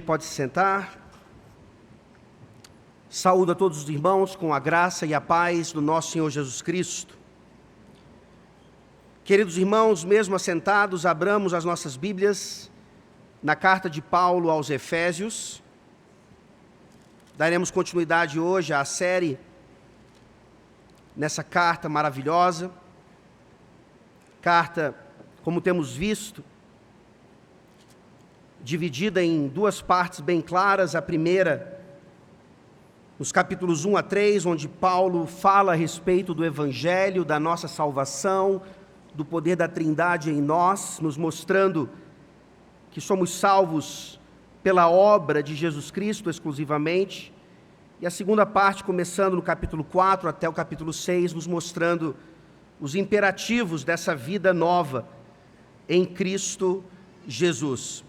Pode se sentar. Saúdo a todos os irmãos com a graça e a paz do nosso Senhor Jesus Cristo. Queridos irmãos, mesmo assentados, abramos as nossas Bíblias na carta de Paulo aos Efésios. Daremos continuidade hoje à série nessa carta maravilhosa. Carta, como temos visto, dividida em duas partes bem claras. A primeira, nos capítulos 1 a 3, onde Paulo fala a respeito do Evangelho, da nossa salvação, do poder da Trindade em nós, nos mostrando que somos salvos pela obra de Jesus Cristo exclusivamente. E a segunda parte, começando no capítulo 4 até o capítulo 6, nos mostrando os imperativos dessa vida nova em Cristo Jesus.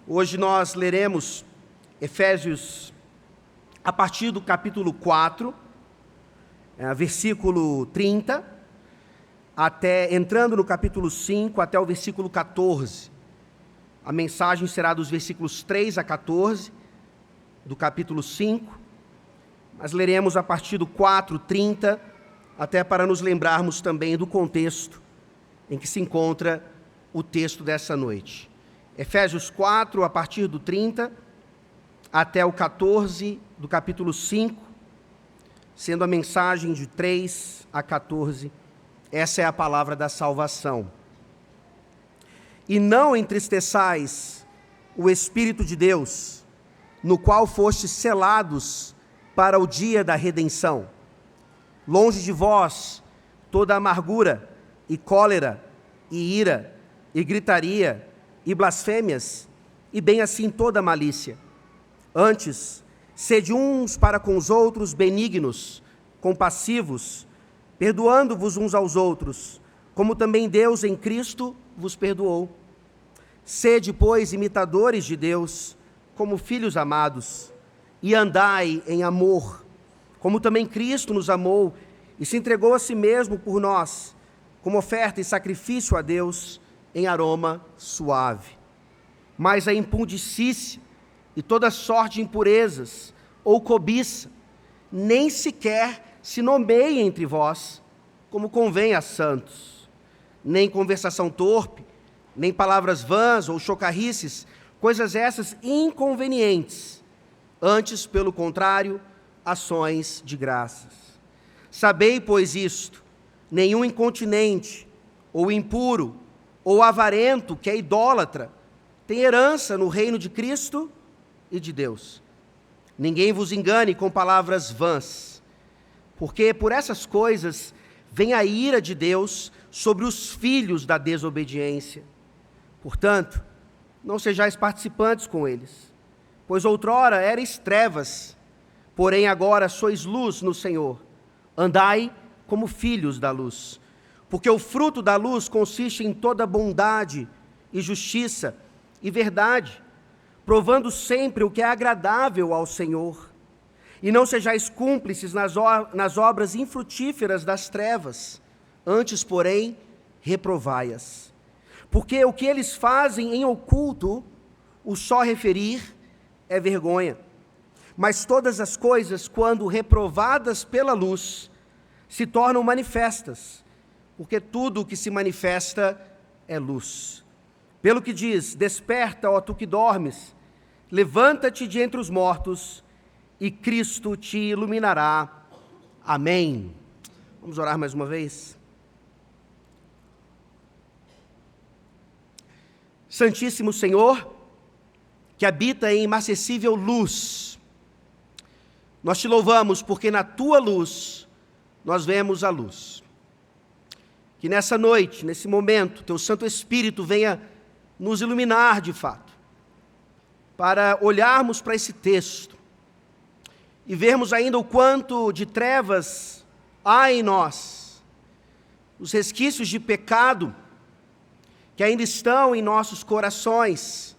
Hoje nós leremos Efésios a partir do capítulo 4, versículo 30, entrando no capítulo 5 até o versículo 14. A mensagem será dos versículos 3 a 14, do capítulo 5, mas leremos a partir do 4, 30, até para nos lembrarmos também do contexto em que se encontra o texto dessa noite. Efésios 4, a partir do 30, até o 14 do capítulo 5, sendo a mensagem de 3 a 14, essa é a palavra da salvação. E não entristeçais o Espírito de Deus, no qual fostes selados para o dia da redenção. Longe de vós toda amargura e cólera e ira e gritaria e blasfêmias, e bem assim toda malícia. Antes, sede uns para com os outros benignos, compassivos, perdoando-vos uns aos outros, como também Deus em Cristo vos perdoou. Sede, pois, imitadores de Deus, como filhos amados, e andai em amor, como também Cristo nos amou e se entregou a si mesmo por nós, como oferta e sacrifício a Deus, em aroma suave. Mas a impundicícia e toda sorte de impurezas ou cobiça nem sequer se nomeie entre vós, como convém a santos. Nem conversação torpe, nem palavras vãs ou chocarrices, coisas essas inconvenientes. Antes, pelo contrário, ações de graças. Sabei, pois, isto: nenhum incontinente ou impuro ou avarento, que é idólatra, tem herança no reino de Cristo e de Deus. Ninguém vos engane com palavras vãs, porque por essas coisas vem a ira de Deus sobre os filhos da desobediência. Portanto, não sejais participantes com eles, pois outrora erais trevas, porém agora sois luz no Senhor. Andai como filhos da luz. Porque o fruto da luz consiste em toda bondade e justiça e verdade, provando sempre o que é agradável ao Senhor. E não sejais cúmplices nas obras infrutíferas das trevas, antes, porém, reprovai-as. Porque o que eles fazem em oculto, o só referir é vergonha. Mas todas as coisas, quando reprovadas pela luz, se tornam manifestas, porque tudo o que se manifesta é luz. Pelo que diz: desperta, ó tu que dormes, levanta-te de entre os mortos, e Cristo te iluminará. Amém. Vamos orar mais uma vez. Santíssimo Senhor, que habita em inacessível luz, nós te louvamos porque na tua luz nós vemos a luz. Que nessa noite, nesse momento, teu Santo Espírito venha nos iluminar de fato, para olharmos para esse texto e vermos ainda o quanto de trevas há em nós, os resquícios de pecado que ainda estão em nossos corações,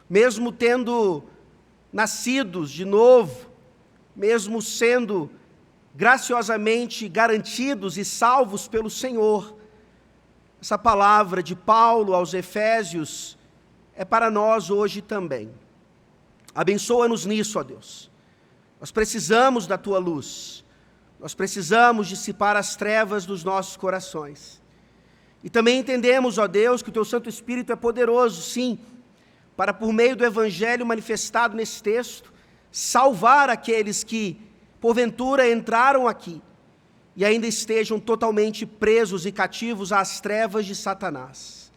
mesmo tendo nascidos de novo, mesmo sendo graciosamente garantidos e salvos pelo Senhor. Essa palavra de Paulo aos Efésios é para nós hoje também. Abençoa-nos nisso, ó Deus. Nós precisamos da Tua luz. Nós precisamos dissipar as trevas dos nossos corações. E também entendemos, ó Deus, que o Teu Santo Espírito é poderoso, sim, para, por meio do Evangelho manifestado nesse texto, salvar aqueles que, porventura, entraram aqui e ainda estejam totalmente presos e cativos às trevas de Satanás.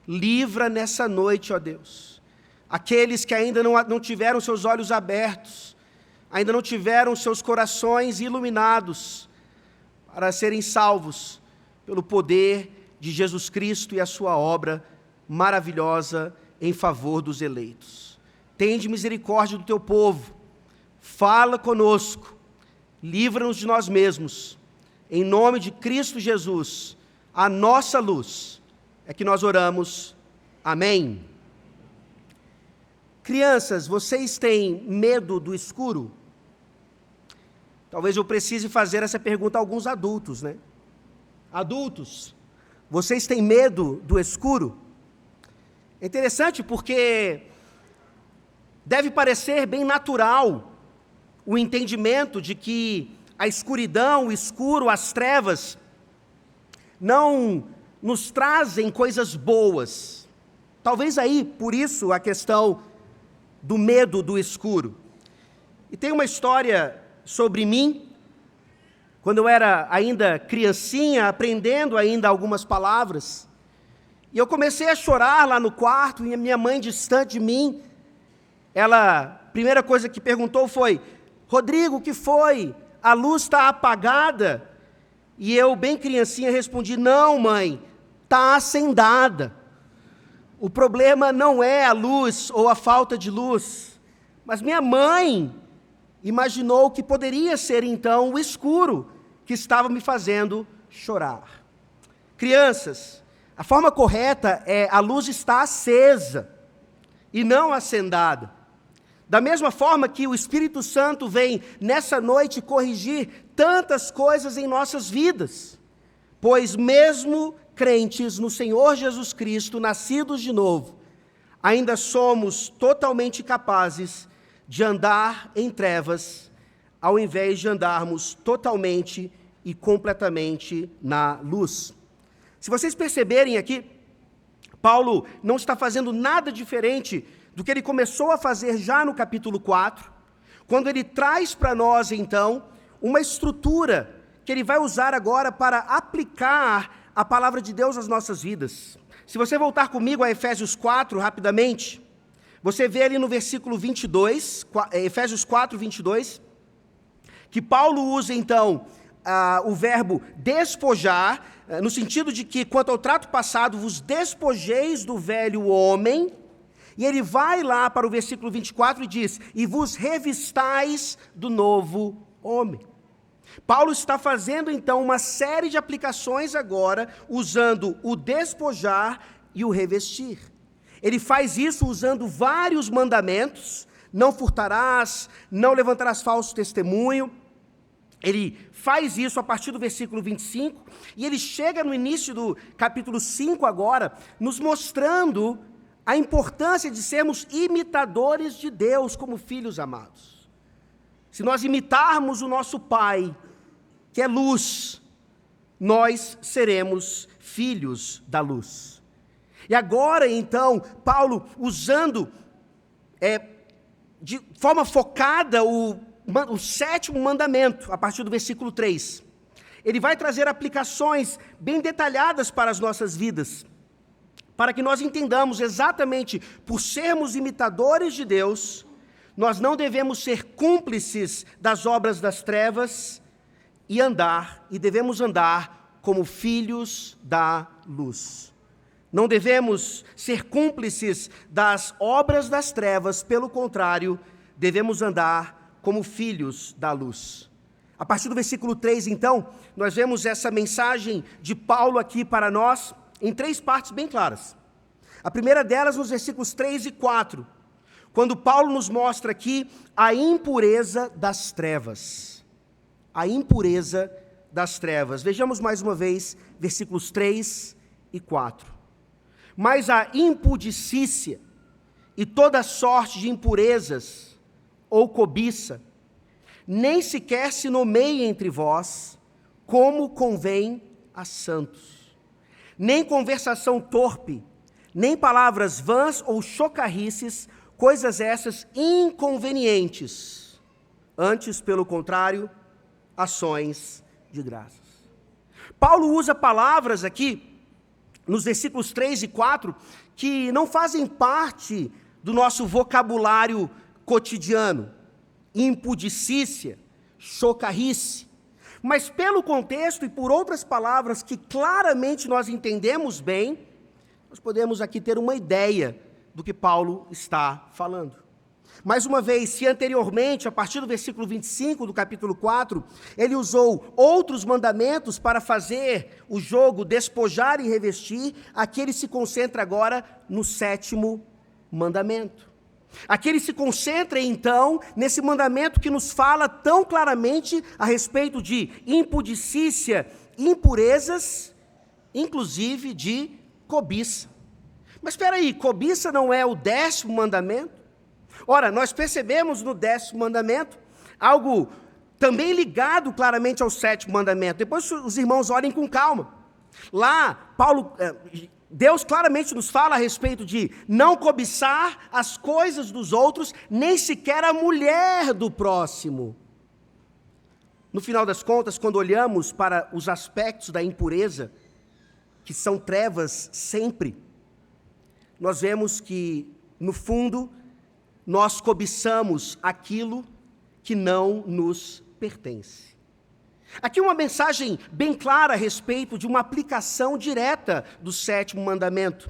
Livra nessa noite, ó Deus, aqueles que ainda não tiveram seus olhos abertos, ainda não tiveram seus corações iluminados, para serem salvos pelo poder de Jesus Cristo e a sua obra maravilhosa em favor dos eleitos. Tende misericórdia do Teu povo, fala conosco, livra-nos de nós mesmos, em nome de Cristo Jesus, a nossa luz, é que nós oramos. Amém. Crianças, vocês têm medo do escuro? Talvez eu precise fazer essa pergunta a alguns adultos, né? Adultos, vocês têm medo do escuro? É interessante porque deve parecer bem natural o entendimento de que a escuridão, o escuro, as trevas não nos trazem coisas boas. Talvez aí, por isso, a questão do medo do escuro. E tem uma história sobre mim, quando eu era ainda criancinha, aprendendo ainda algumas palavras, e eu comecei a chorar lá no quarto, e a minha mãe, distante de mim, a primeira coisa que perguntou foi: Rodrigo, o que foi? A luz está apagada? E eu, bem criancinha, respondi: não, mãe, está acendada. O problema não é a luz ou a falta de luz, mas minha mãe imaginou que poderia ser então o escuro que estava me fazendo chorar. Crianças, a forma correta é: a luz está acesa e não acendada. Da mesma forma que o Espírito Santo vem nessa noite corrigir tantas coisas em nossas vidas, pois mesmo crentes no Senhor Jesus Cristo, nascidos de novo, ainda somos totalmente capazes de andar em trevas, ao invés de andarmos totalmente e completamente na luz. Se vocês perceberem aqui, Paulo não está fazendo nada diferente do que ele começou a fazer já no capítulo 4, quando ele traz para nós, então, uma estrutura que ele vai usar agora para aplicar a palavra de Deus às nossas vidas. Se você voltar comigo a Efésios 4, rapidamente, você vê ali no versículo 22, Efésios 4, 22, que Paulo usa, então, o verbo despojar, no sentido de que, quanto ao trato passado, vos despojeis do velho homem. E ele vai lá para o versículo 24 e diz: e vos revistais do novo homem. Paulo está fazendo então uma série de aplicações agora, usando o despojar e o revestir. Ele faz isso usando vários mandamentos: não furtarás, não levantarás falso testemunho. Ele faz isso a partir do versículo 25, e ele chega no início do capítulo 5 agora, nos mostrando a importância de sermos imitadores de Deus como filhos amados. Se nós imitarmos o nosso Pai, que é luz, nós seremos filhos da luz. E agora, então, Paulo, usando de forma focada o 7º mandamento, a partir do versículo 3, ele vai trazer aplicações bem detalhadas para as nossas vidas, para que nós entendamos exatamente, por sermos imitadores de Deus, nós não devemos ser cúmplices das obras das trevas e devemos andar como filhos da luz. Não devemos ser cúmplices das obras das trevas, pelo contrário, devemos andar como filhos da luz. A partir do versículo 3, então, nós vemos essa mensagem de Paulo aqui para nós, em 3 partes bem claras. A primeira delas nos versículos 3 e 4, quando Paulo nos mostra aqui a impureza das trevas. A impureza das trevas. Vejamos mais uma vez, versículos 3 e 4. Mas a impudicícia e toda sorte de impurezas ou cobiça, nem sequer se nomeie entre vós, como convém a santos. Nem conversação torpe, nem palavras vãs ou chocarrices, coisas essas inconvenientes. Antes, pelo contrário, ações de graças. Paulo usa palavras aqui, nos versículos 3 e 4, que não fazem parte do nosso vocabulário cotidiano. Impudicícia, chocarrice. Mas pelo contexto e por outras palavras que claramente nós entendemos bem, nós podemos aqui ter uma ideia do que Paulo está falando. Mais uma vez, se anteriormente, a partir do versículo 25 do capítulo 4, ele usou outros mandamentos para fazer o jogo despojar e revestir, aqui ele se concentra agora no 7º mandamento. Aqui ele se concentra, então, nesse mandamento que nos fala tão claramente a respeito de impudicícia, impurezas, inclusive de cobiça. Mas espera aí, cobiça não é o 10º mandamento? Ora, nós percebemos no 10º mandamento algo também ligado claramente ao 7º mandamento. Depois os irmãos olhem com calma. Lá, Deus claramente nos fala a respeito de não cobiçar as coisas dos outros, nem sequer a mulher do próximo. No final das contas, quando olhamos para os aspectos da impureza, que são trevas sempre, nós vemos que, no fundo, nós cobiçamos aquilo que não nos pertence. Aqui uma mensagem bem clara a respeito de uma aplicação direta do 7º mandamento.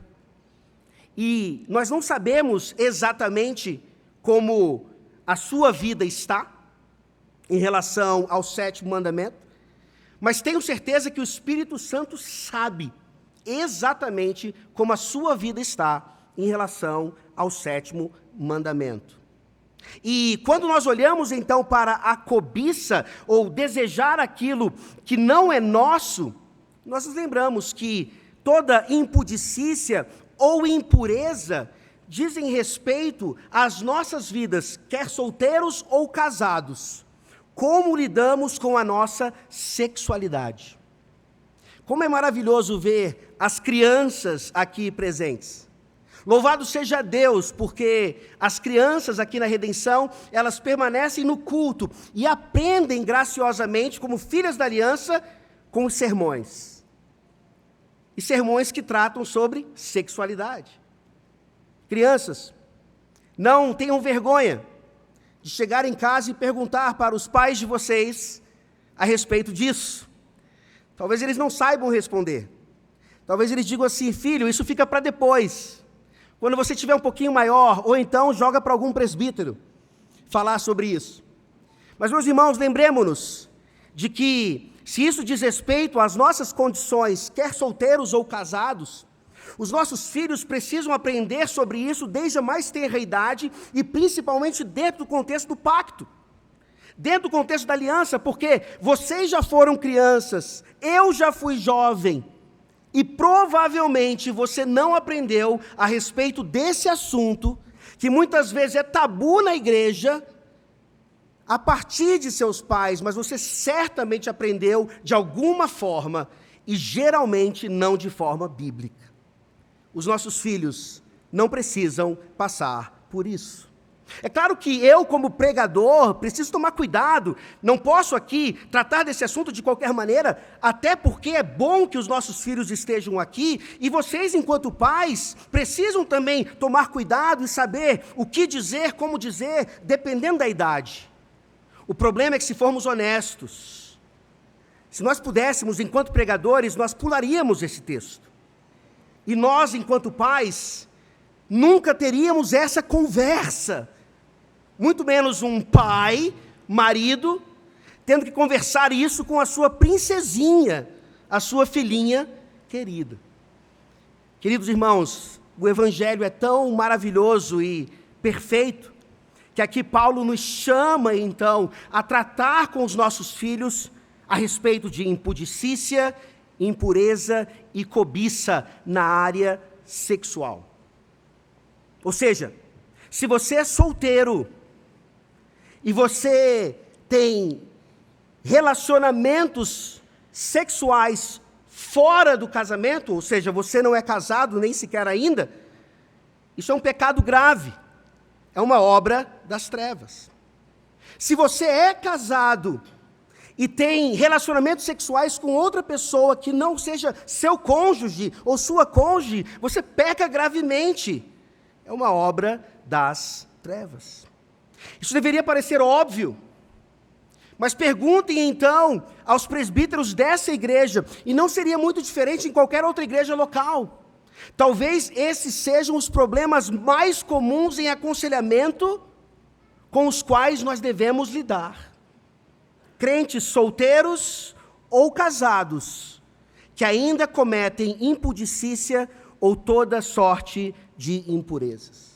E nós não sabemos exatamente como a sua vida está em relação ao 7º mandamento, mas tenho certeza que o Espírito Santo sabe exatamente como a sua vida está em relação ao 7º mandamento. E quando nós olhamos então para a cobiça, ou desejar aquilo que não é nosso, nós nos lembramos que toda impudicícia ou impureza dizem respeito às nossas vidas, quer solteiros ou casados. Como lidamos com a nossa sexualidade. Como é maravilhoso ver as crianças aqui presentes. Louvado seja Deus, porque as crianças aqui na Redenção, elas permanecem no culto e aprendem graciosamente, como filhas da aliança, com os sermões. E sermões que tratam sobre sexualidade. Crianças, não tenham vergonha de chegar em casa e perguntar para os pais de vocês a respeito disso. Talvez eles não saibam responder. Talvez eles digam assim: filho, isso fica para depois. Quando você tiver um pouquinho maior, ou então joga para algum presbítero falar sobre isso. Mas, meus irmãos, lembremos-nos de que, se isso diz respeito às nossas condições, quer solteiros ou casados, os nossos filhos precisam aprender sobre isso desde a mais tenra idade e principalmente dentro do contexto do pacto, dentro do contexto da aliança, porque vocês já foram crianças, eu já fui jovem, e provavelmente você não aprendeu a respeito desse assunto, que muitas vezes é tabu na igreja, a partir de seus pais, mas você certamente aprendeu de alguma forma, e geralmente não de forma bíblica. Os nossos filhos não precisam passar por isso. É claro que eu, como pregador, preciso tomar cuidado, não posso aqui tratar desse assunto de qualquer maneira, até porque é bom que os nossos filhos estejam aqui, e vocês, enquanto pais, precisam também tomar cuidado e saber o que dizer, como dizer, dependendo da idade. O problema é que, se formos honestos, se nós pudéssemos, enquanto pregadores, nós pularíamos esse texto. E nós, enquanto pais, nunca teríamos essa conversa. Muito menos um pai, marido, tendo que conversar isso com a sua princesinha, a sua filhinha querida. Queridos irmãos, o Evangelho é tão maravilhoso e perfeito, que aqui Paulo nos chama, então, a tratar com os nossos filhos a respeito de impudicícia, impureza e cobiça na área sexual. Ou seja, Se você é solteiro e você tem relacionamentos sexuais fora do casamento, ou seja, você não é casado nem sequer ainda, isso é um pecado grave, é uma obra das trevas. Se você é casado e tem relacionamentos sexuais com outra pessoa que não seja seu cônjuge ou sua cônjuge, você peca gravemente. É uma obra das trevas. Isso deveria parecer óbvio, mas perguntem então aos presbíteros dessa igreja, e não seria muito diferente em qualquer outra igreja local. Talvez esses sejam os problemas mais comuns em aconselhamento com os quais nós devemos lidar. Crentes solteiros ou casados que ainda cometem impudicícia ou toda sorte de impurezas.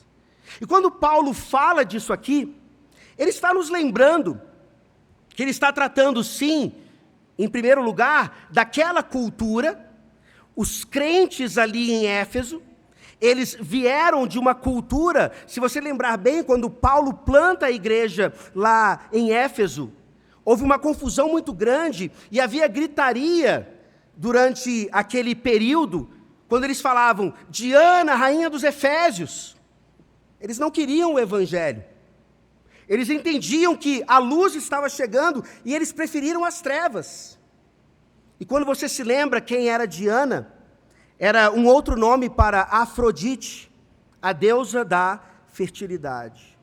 E quando Paulo fala disso aqui, ele está nos lembrando que ele está tratando, sim, em primeiro lugar, daquela cultura. Os crentes ali em Éfeso, eles vieram de uma cultura, se você lembrar bem, quando Paulo planta a igreja lá em Éfeso, houve uma confusão muito grande e havia gritaria durante aquele período, quando eles falavam, Diana, rainha dos Efésios. Eles não queriam o evangelho. Eles entendiam que a luz estava chegando e eles preferiram as trevas. E quando você se lembra quem era Diana, era um outro nome para Afrodite, a deusa da fertilidade.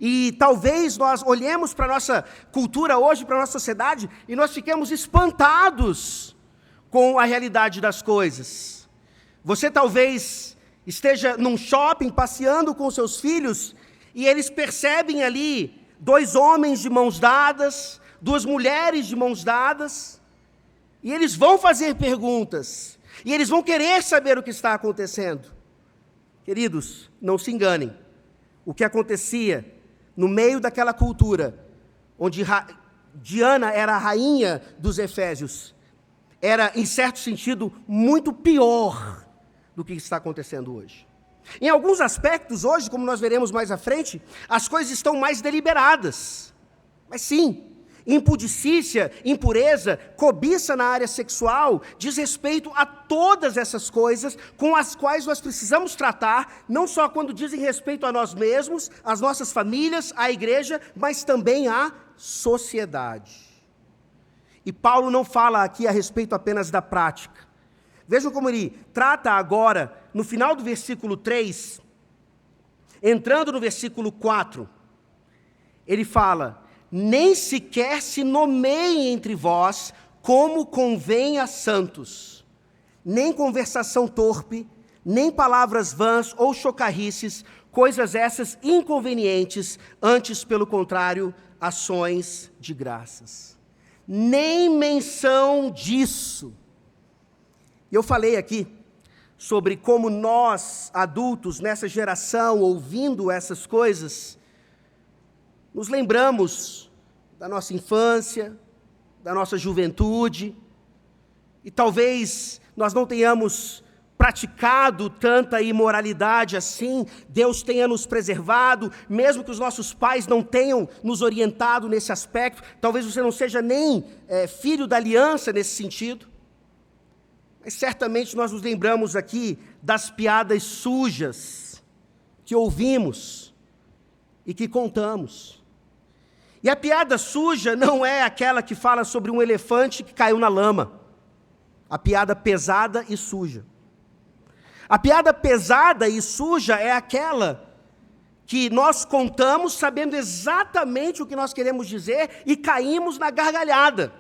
E talvez nós olhemos para a nossa cultura hoje, para a nossa sociedade, e nós fiquemos espantados com a realidade das coisas. Você talvez esteja num shopping passeando com seus filhos, e eles percebem ali 2 homens de mãos dadas, 2 mulheres de mãos dadas, e eles vão fazer perguntas, e eles vão querer saber o que está acontecendo. Queridos, não se enganem, o que acontecia no meio daquela cultura, onde Diana era a rainha dos Efésios, era, em certo sentido, muito pior do que está acontecendo hoje. Em alguns aspectos, hoje, como nós veremos mais à frente, as coisas estão mais deliberadas. Mas sim, impudicícia, impureza, cobiça na área sexual, diz respeito a todas essas coisas com as quais nós precisamos tratar, não só quando dizem respeito a nós mesmos, às nossas famílias, à igreja, mas também à sociedade. E Paulo não fala aqui a respeito apenas da prática. Vejam como ele trata agora, no final do versículo 3, entrando no versículo 4, ele fala, nem sequer se nomeiem entre vós como convém a santos, nem conversação torpe, nem palavras vãs ou chocarrices, coisas essas inconvenientes, antes, pelo contrário, ações de graças. Nem menção disso. E eu falei aqui sobre como nós, adultos, nessa geração, ouvindo essas coisas, nos lembramos da nossa infância, da nossa juventude, e talvez nós não tenhamos praticado tanta imoralidade assim, Deus tenha nos preservado, mesmo que os nossos pais não tenham nos orientado nesse aspecto, talvez você não seja nem filho da aliança nesse sentido, mas certamente nós nos lembramos aqui das piadas sujas que ouvimos e que contamos. E a piada suja não é aquela que fala sobre um elefante que caiu na lama. A piada pesada e suja. A piada pesada e suja é aquela que nós contamos sabendo exatamente o que nós queremos dizer e caímos na gargalhada.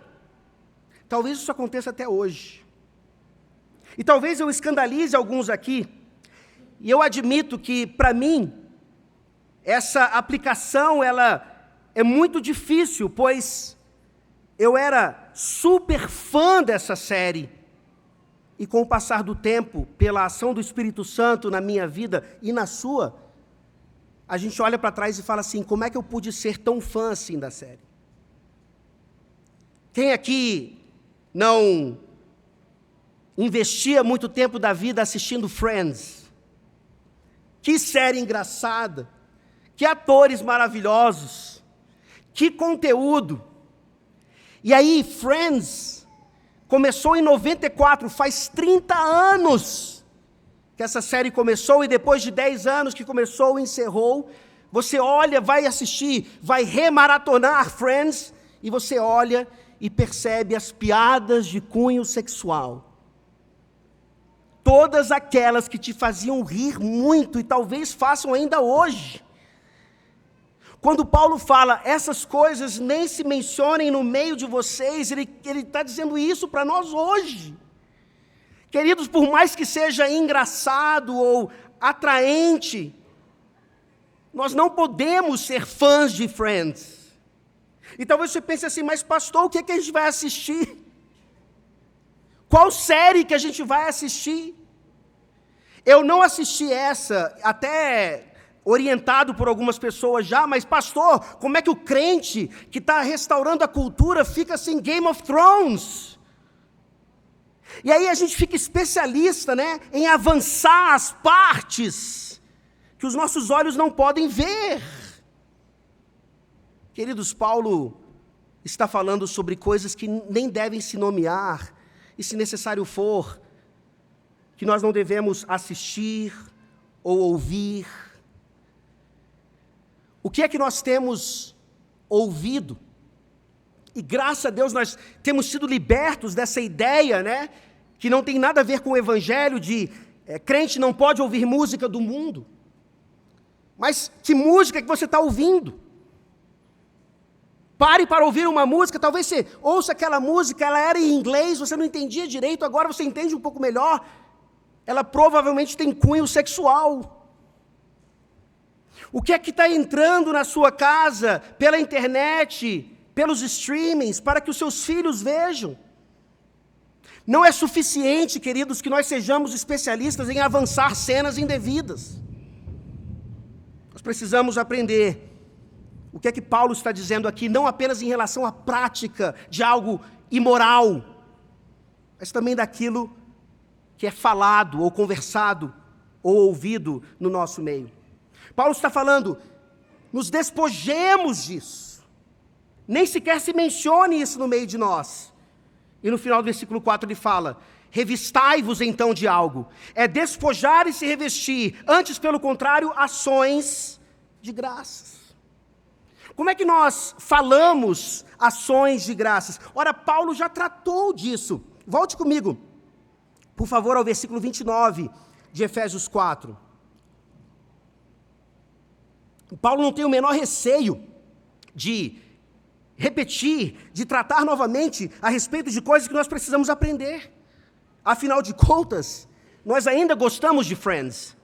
Talvez isso aconteça até hoje. E talvez eu escandalize alguns aqui, e eu admito que, para mim, essa aplicação, ela é muito difícil, pois eu era super fã dessa série, e com o passar do tempo, pela ação do Espírito Santo na minha vida e na sua, a gente olha para trás e fala assim, como é que eu pude ser tão fã assim da série? Quem aqui não investia muito tempo da vida assistindo Friends? Que série engraçada! que atores maravilhosos, que conteúdo. E aí, Friends começou em 94, faz 30 anos que essa série começou, e depois de 10 anos que começou e encerrou, você olha, vai assistir, vai remaratonar Friends, e você olha e percebe as piadas de cunho sexual. Todas aquelas que te faziam rir muito e talvez façam ainda hoje. Quando Paulo fala, essas coisas nem se mencionem no meio de vocês, ele está dizendo isso para nós hoje. Queridos, por mais que seja engraçado ou atraente, nós não podemos ser fãs de Friends. E talvez você pense assim, mas pastor, o que é que a gente vai assistir? Qual série que a gente vai assistir? Eu não assisti essa, até orientado por algumas pessoas já, mas pastor, como é que o crente que está restaurando a cultura fica assim, Game of Thrones? E aí a gente fica especialista, né, em avançar as partes que os nossos olhos não podem ver. Queridos, Paulo está falando sobre coisas que nem devem se nomear, e se necessário for, que nós não devemos assistir ou ouvir. O que é que nós temos ouvido? E graças a Deus nós temos sido libertos dessa ideia, né, que não tem nada a ver com o evangelho de crente não pode ouvir música do mundo. Mas que música que você está ouvindo? Pare para ouvir uma música, talvez você ouça aquela música, ela era em inglês, você não entendia direito, agora você entende um pouco melhor. Ela provavelmente tem cunho sexual. O que é que está entrando na sua casa, pela internet, pelos streamings, para que os seus filhos vejam? Não é suficiente, queridos, que nós sejamos especialistas em avançar cenas indevidas. Nós precisamos aprender o que é que Paulo está dizendo aqui, não apenas em relação à prática de algo imoral, mas também daquilo que é falado, ou conversado, ou ouvido no nosso meio. Paulo está falando, nos despojemos disso. Nem sequer se mencione isso no meio de nós. E no final do versículo 4 ele fala, revistai-vos então de algo. É despojar e se revestir. Antes, pelo contrário, ações de graças. Como é que nós falamos ações de graças? Ora, Paulo já tratou disso. Volte comigo, por favor, ao versículo 29 de Efésios 4. Paulo não tem o menor receio de repetir, de tratar novamente a respeito de coisas que nós precisamos aprender. Afinal de contas, nós ainda gostamos de Friends.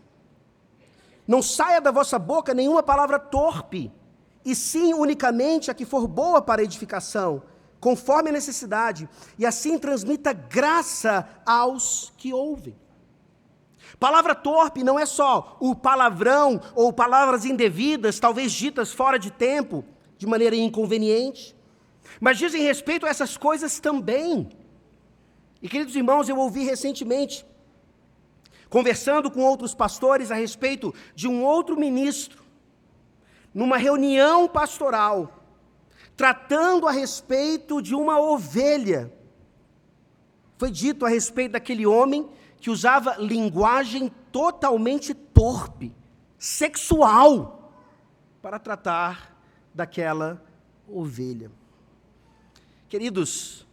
Não saia da vossa boca nenhuma palavra torpe, e sim unicamente a que for boa para edificação, conforme a necessidade, e assim transmita graça aos que ouvem. Palavra torpe não é só o palavrão ou palavras indevidas, talvez ditas fora de tempo, de maneira inconveniente, mas dizem respeito a essas coisas também. E, queridos irmãos, eu ouvi recentemente, conversando com outros pastores a respeito de um outro ministro, numa reunião pastoral, tratando a respeito de uma ovelha. Foi dito a respeito daquele homem que usava linguagem totalmente torpe, sexual, para tratar daquela ovelha. Queridos,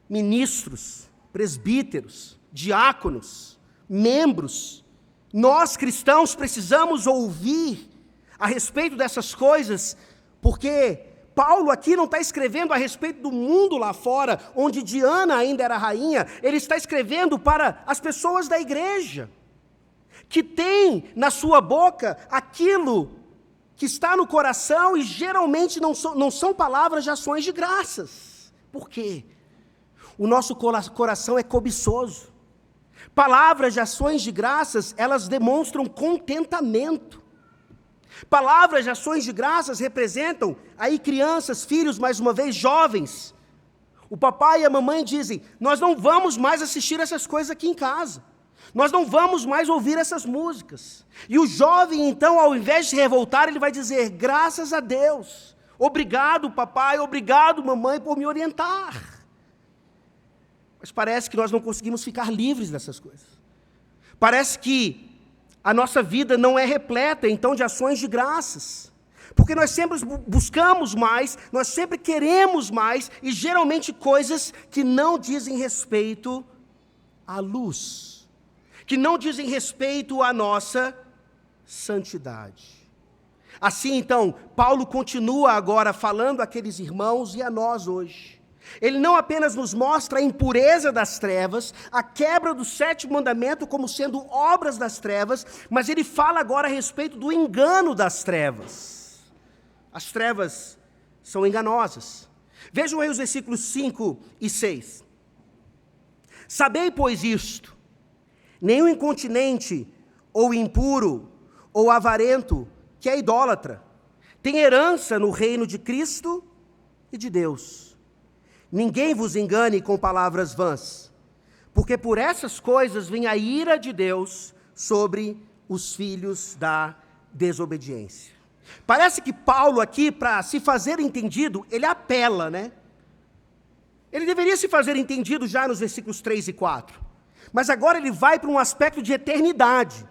ministros, presbíteros, diáconos, membros, nós cristãos precisamos ouvir a respeito dessas coisas, porque Paulo aqui não está escrevendo a respeito do mundo lá fora, onde Diana ainda era rainha, ele está escrevendo para as pessoas da igreja, que tem na sua boca aquilo que está no coração e geralmente não são palavras de ações de graças. Por quê? O nosso coração é cobiçoso. Palavras de ações de graças, elas demonstram contentamento. Palavras de ações de graças representam aí crianças, filhos, mais uma vez, jovens. O papai e a mamãe dizem, nós não vamos mais assistir essas coisas aqui em casa. Nós não vamos mais ouvir essas músicas. E o jovem, então, ao invés de se revoltar, ele vai dizer: graças a Deus, obrigado papai, obrigado mamãe por me orientar. Mas parece que nós não conseguimos ficar livres dessas coisas. Parece que a nossa vida não é repleta, então, de ações de graças. Porque nós sempre buscamos mais, nós sempre queremos mais, e geralmente coisas que não dizem respeito à luz, que não dizem respeito à nossa santidade. Assim, então, Paulo continua agora falando àqueles irmãos e a nós hoje. Ele não apenas nos mostra a impureza das trevas, a quebra do 7º mandamento como sendo obras das trevas, mas ele fala agora a respeito do engano das trevas. As trevas são enganosas. Vejam aí os versículos 5 e 6. Sabei, pois, isto: nenhum incontinente, ou impuro, ou avarento, que é idólatra, tem herança no reino de Cristo e de Deus. Ninguém vos engane com palavras vãs, porque por essas coisas vem a ira de Deus sobre os filhos da desobediência. Parece que Paulo aqui, para se fazer entendido, ele apela, né? Ele deveria se fazer entendido já nos versículos 3 e 4. Mas agora ele vai para um aspecto de eternidade.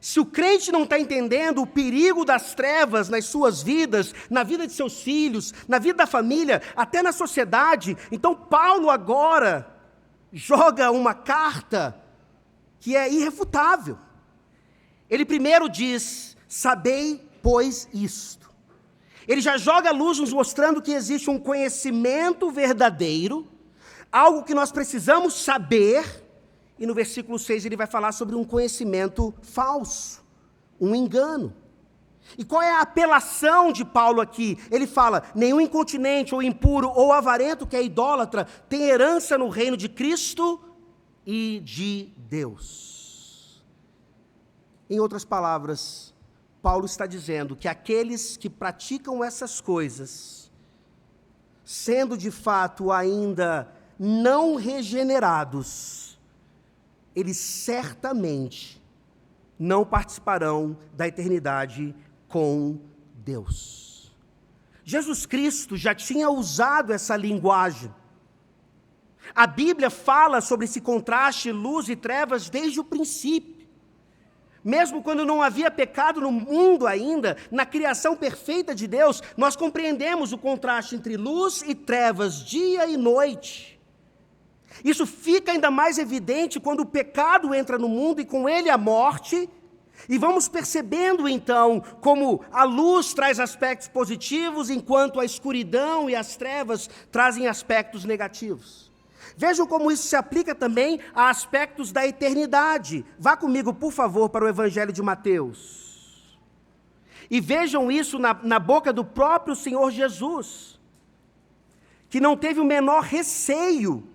Se o crente não está entendendo o perigo das trevas nas suas vidas, na vida de seus filhos, na vida da família, até na sociedade, então Paulo agora joga uma carta que é irrefutável. Ele primeiro diz: sabei, pois, isto. Ele já joga a luz nos mostrando que existe um conhecimento verdadeiro, algo que nós precisamos saber. E no versículo 6 ele vai falar sobre um conhecimento falso, um engano. E qual é a apelação de Paulo aqui? Ele fala: nenhum incontinente, ou impuro, ou avarento, que é idólatra, tem herança no reino de Cristo e de Deus. Em outras palavras, Paulo está dizendo que aqueles que praticam essas coisas, sendo de fato ainda não regenerados, eles certamente não participarão da eternidade com Deus. Jesus Cristo já tinha usado essa linguagem. A Bíblia fala sobre esse contraste luz e trevas desde o princípio. Mesmo quando não havia pecado no mundo ainda, na criação perfeita de Deus, nós compreendemos o contraste entre luz e trevas, dia e noite. Isso fica ainda mais evidente quando o pecado entra no mundo e com ele a morte, e vamos percebendo então como a luz traz aspectos positivos, enquanto a escuridão e as trevas trazem aspectos negativos. Vejam como isso se aplica também a aspectos da eternidade. Vá comigo, por favor, para o Evangelho de Mateus. E vejam isso na boca do próprio Senhor Jesus, que não teve o menor receio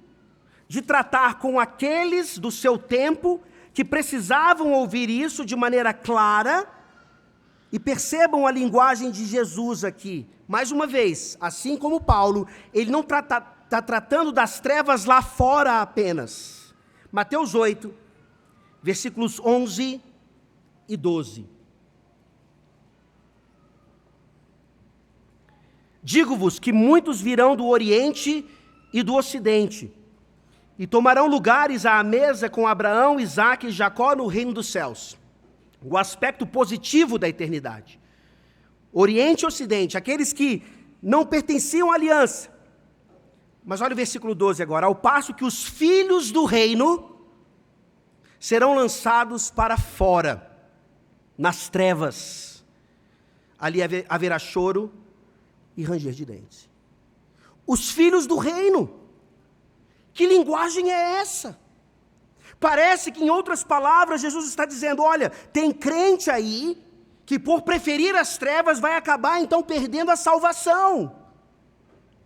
de tratar com aqueles do seu tempo que precisavam ouvir isso de maneira clara. E percebam a linguagem de Jesus aqui. Mais uma vez, assim como Paulo, ele não está tratando das trevas lá fora apenas. Mateus 8, versículos 11 e 12. Digo-vos que muitos virão do Oriente e do Ocidente, e tomarão lugares à mesa com Abraão, Isaque e Jacó no reino dos céus. O aspecto positivo da eternidade. Oriente e Ocidente, aqueles que não pertenciam à aliança. Mas olha o versículo 12 agora. Ao passo que os filhos do reino serão lançados para fora, nas trevas. Ali haverá choro e ranger de dentes. Os filhos do reino. Que linguagem é essa? Parece que, em outras palavras, Jesus está dizendo: olha, tem crente aí que por preferir as trevas vai acabar então perdendo a salvação.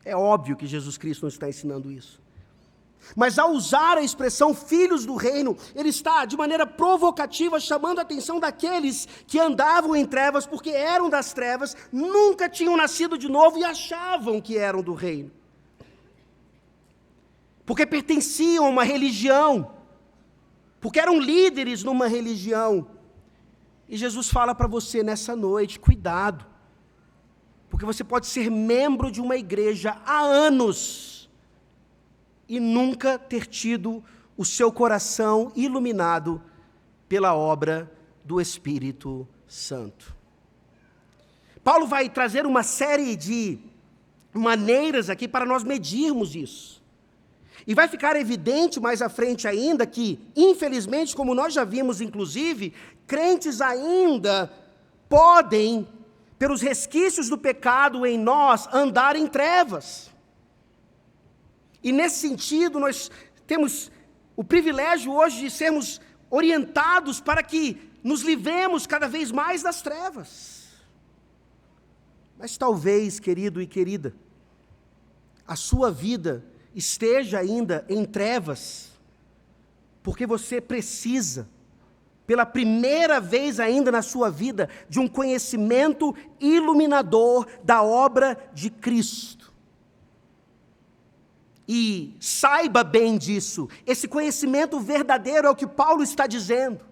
É óbvio que Jesus Cristo não está ensinando isso. Mas ao usar a expressão filhos do reino, ele está de maneira provocativa chamando a atenção daqueles que andavam em trevas porque eram das trevas, nunca tinham nascido de novo e achavam que eram do reino. Porque pertenciam a uma religião, porque eram líderes numa religião. E Jesus fala para você nessa noite, cuidado, porque você pode ser membro de uma igreja há anos e nunca ter tido o seu coração iluminado pela obra do Espírito Santo. Paulo vai trazer uma série de maneiras aqui para nós medirmos isso. E vai ficar evidente mais à frente ainda que, infelizmente, como nós já vimos inclusive, crentes ainda podem, pelos resquícios do pecado em nós, andar em trevas. E nesse sentido, nós temos o privilégio hoje de sermos orientados para que nos livremos cada vez mais das trevas. Mas talvez, querido e querida, a sua vida esteja ainda em trevas, porque você precisa, pela primeira vez ainda na sua vida, de um conhecimento iluminador da obra de Cristo. E saiba bem disso, esse conhecimento verdadeiro é o que Paulo está dizendo.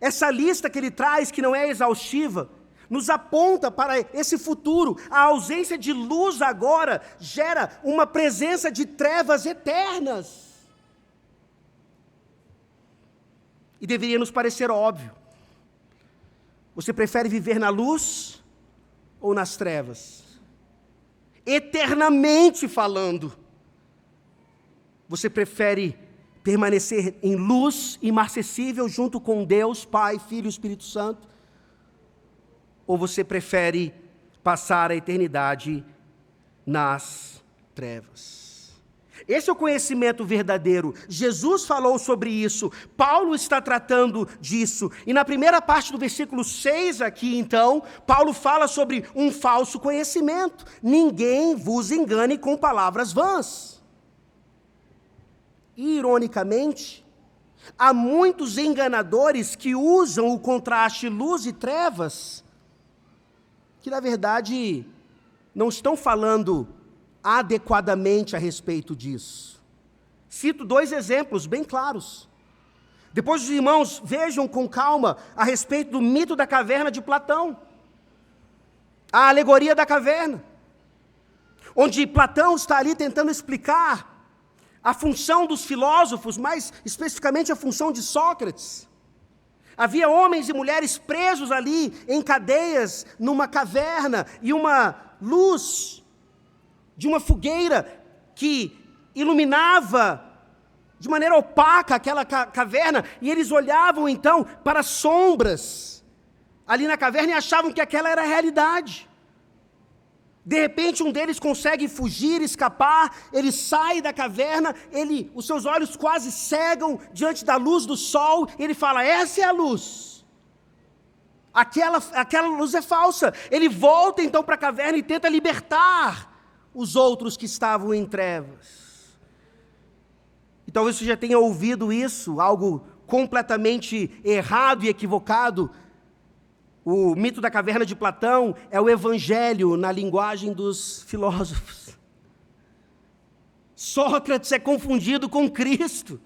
Essa lista que ele traz, que não é exaustiva, nos aponta para esse futuro. A ausência de luz agora gera uma presença de trevas eternas. E deveria nos parecer óbvio. Você prefere viver na luz ou nas trevas? Eternamente falando, você prefere permanecer em luz imarcessível junto com Deus, Pai, Filho e Espírito Santo? Ou você prefere passar a eternidade nas trevas? Esse é o conhecimento verdadeiro. Jesus falou sobre isso, Paulo está tratando disso. E na primeira parte do versículo 6 aqui, então, Paulo fala sobre um falso conhecimento. Ninguém vos engane com palavras vãs. Ironicamente, há muitos enganadores que usam o contraste luz e trevas, que na verdade não estão falando adequadamente a respeito disso. Cito 2 exemplos bem claros. Depois os irmãos vejam com calma a respeito do mito da caverna de Platão, a alegoria da caverna, onde Platão está ali tentando explicar a função dos filósofos, mais especificamente a função de Sócrates. Havia homens e mulheres presos ali em cadeias numa caverna e uma luz de uma fogueira que iluminava de maneira opaca aquela caverna, e eles olhavam então para as sombras ali na caverna e achavam que aquela era a realidade. De repente um deles consegue fugir, escapar, ele sai da caverna, os seus olhos quase cegam diante da luz do sol, e ele fala, essa é a luz. Aquela luz é falsa. Ele volta então para a caverna e tenta libertar os outros que estavam em trevas. E talvez você já tenha ouvido isso, algo completamente errado e equivocado. O mito da caverna de Platão é o evangelho na linguagem dos filósofos. Sócrates é confundido com Cristo.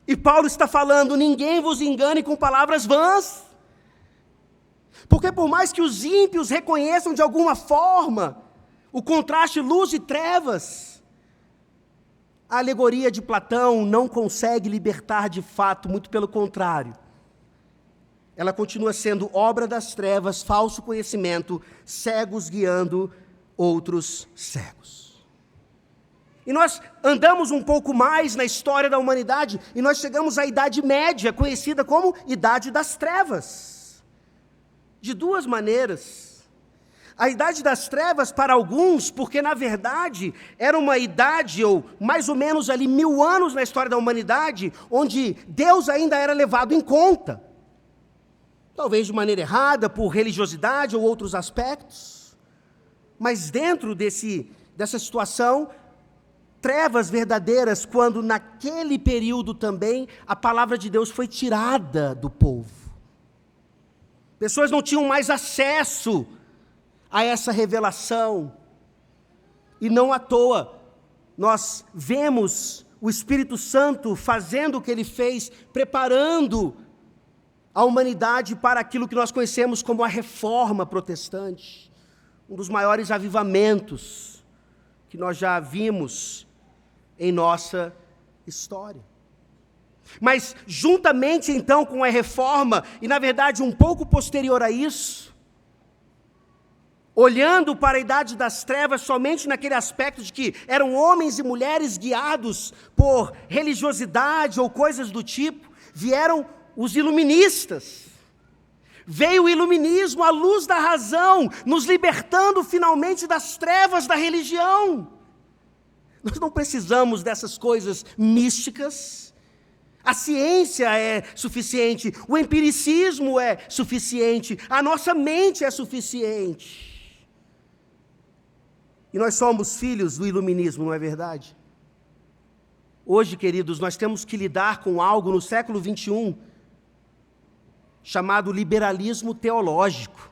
E Paulo está falando, ninguém vos engane com palavras vãs. Porque por mais que os ímpios reconheçam de alguma forma o contraste luz e trevas, a alegoria de Platão não consegue libertar de fato, muito pelo contrário. Ela continua sendo obra das trevas, falso conhecimento, cegos guiando outros cegos. E nós andamos um pouco mais na história da humanidade e nós chegamos à Idade Média, conhecida como Idade das Trevas. De 2 maneiras. A Idade das Trevas para alguns, porque na verdade era uma idade, ou mais ou menos ali 1000 anos na história da humanidade, onde Deus ainda era levado em conta. Talvez de maneira errada, por religiosidade ou outros aspectos. Mas dentro dessa situação, trevas verdadeiras, quando naquele período também a palavra de Deus foi tirada do povo. Pessoas não tinham mais acesso a essa revelação. E não à toa, nós vemos o Espírito Santo fazendo o que ele fez, preparando a humanidade para aquilo que nós conhecemos como a Reforma Protestante, um dos maiores avivamentos que nós já vimos em nossa história. Mas juntamente então com a Reforma, e na verdade um pouco posterior a isso, olhando para a Idade das Trevas somente naquele aspecto de que eram homens e mulheres guiados por religiosidade ou coisas do tipo, vieram os iluministas. Veio o iluminismo, a luz da razão, nos libertando finalmente das trevas da religião. Nós não precisamos dessas coisas místicas. A ciência é suficiente, o empiricismo é suficiente, a nossa mente é suficiente. E nós somos filhos do iluminismo, não é verdade? Hoje, queridos, nós temos que lidar com algo no século 21, chamado liberalismo teológico,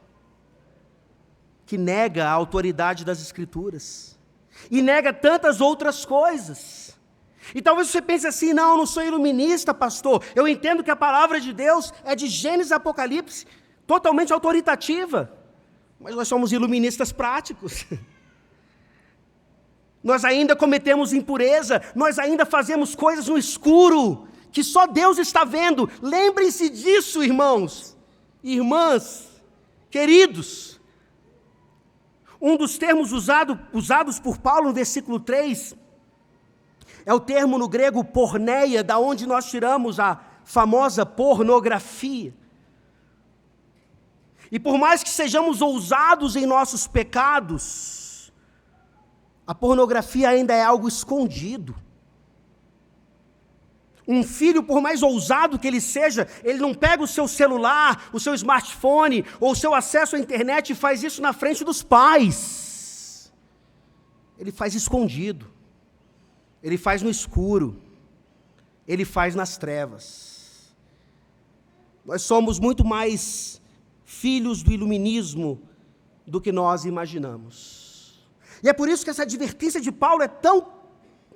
que nega a autoridade das Escrituras, e nega tantas outras coisas. E talvez você pense assim, não, eu não sou iluminista, pastor, eu entendo que a palavra de Deus é de Gênesis a Apocalipse, totalmente autoritativa, mas nós somos iluministas práticos. Nós ainda cometemos impureza, nós ainda fazemos coisas no escuro, que só Deus está vendo. Lembrem-se disso, irmãos, irmãs, queridos. Um dos termos usados por Paulo no versículo 3, é o termo no grego porneia, da onde nós tiramos a famosa pornografia. E por mais que sejamos ousados em nossos pecados, a pornografia ainda é algo escondido. Um filho, por mais ousado que ele seja, ele não pega o seu celular, o seu smartphone, ou o seu acesso à internet e faz isso na frente dos pais. Ele faz escondido. Ele faz no escuro. Ele faz nas trevas. Nós somos muito mais filhos do iluminismo do que nós imaginamos. E é por isso que essa advertência de Paulo é tão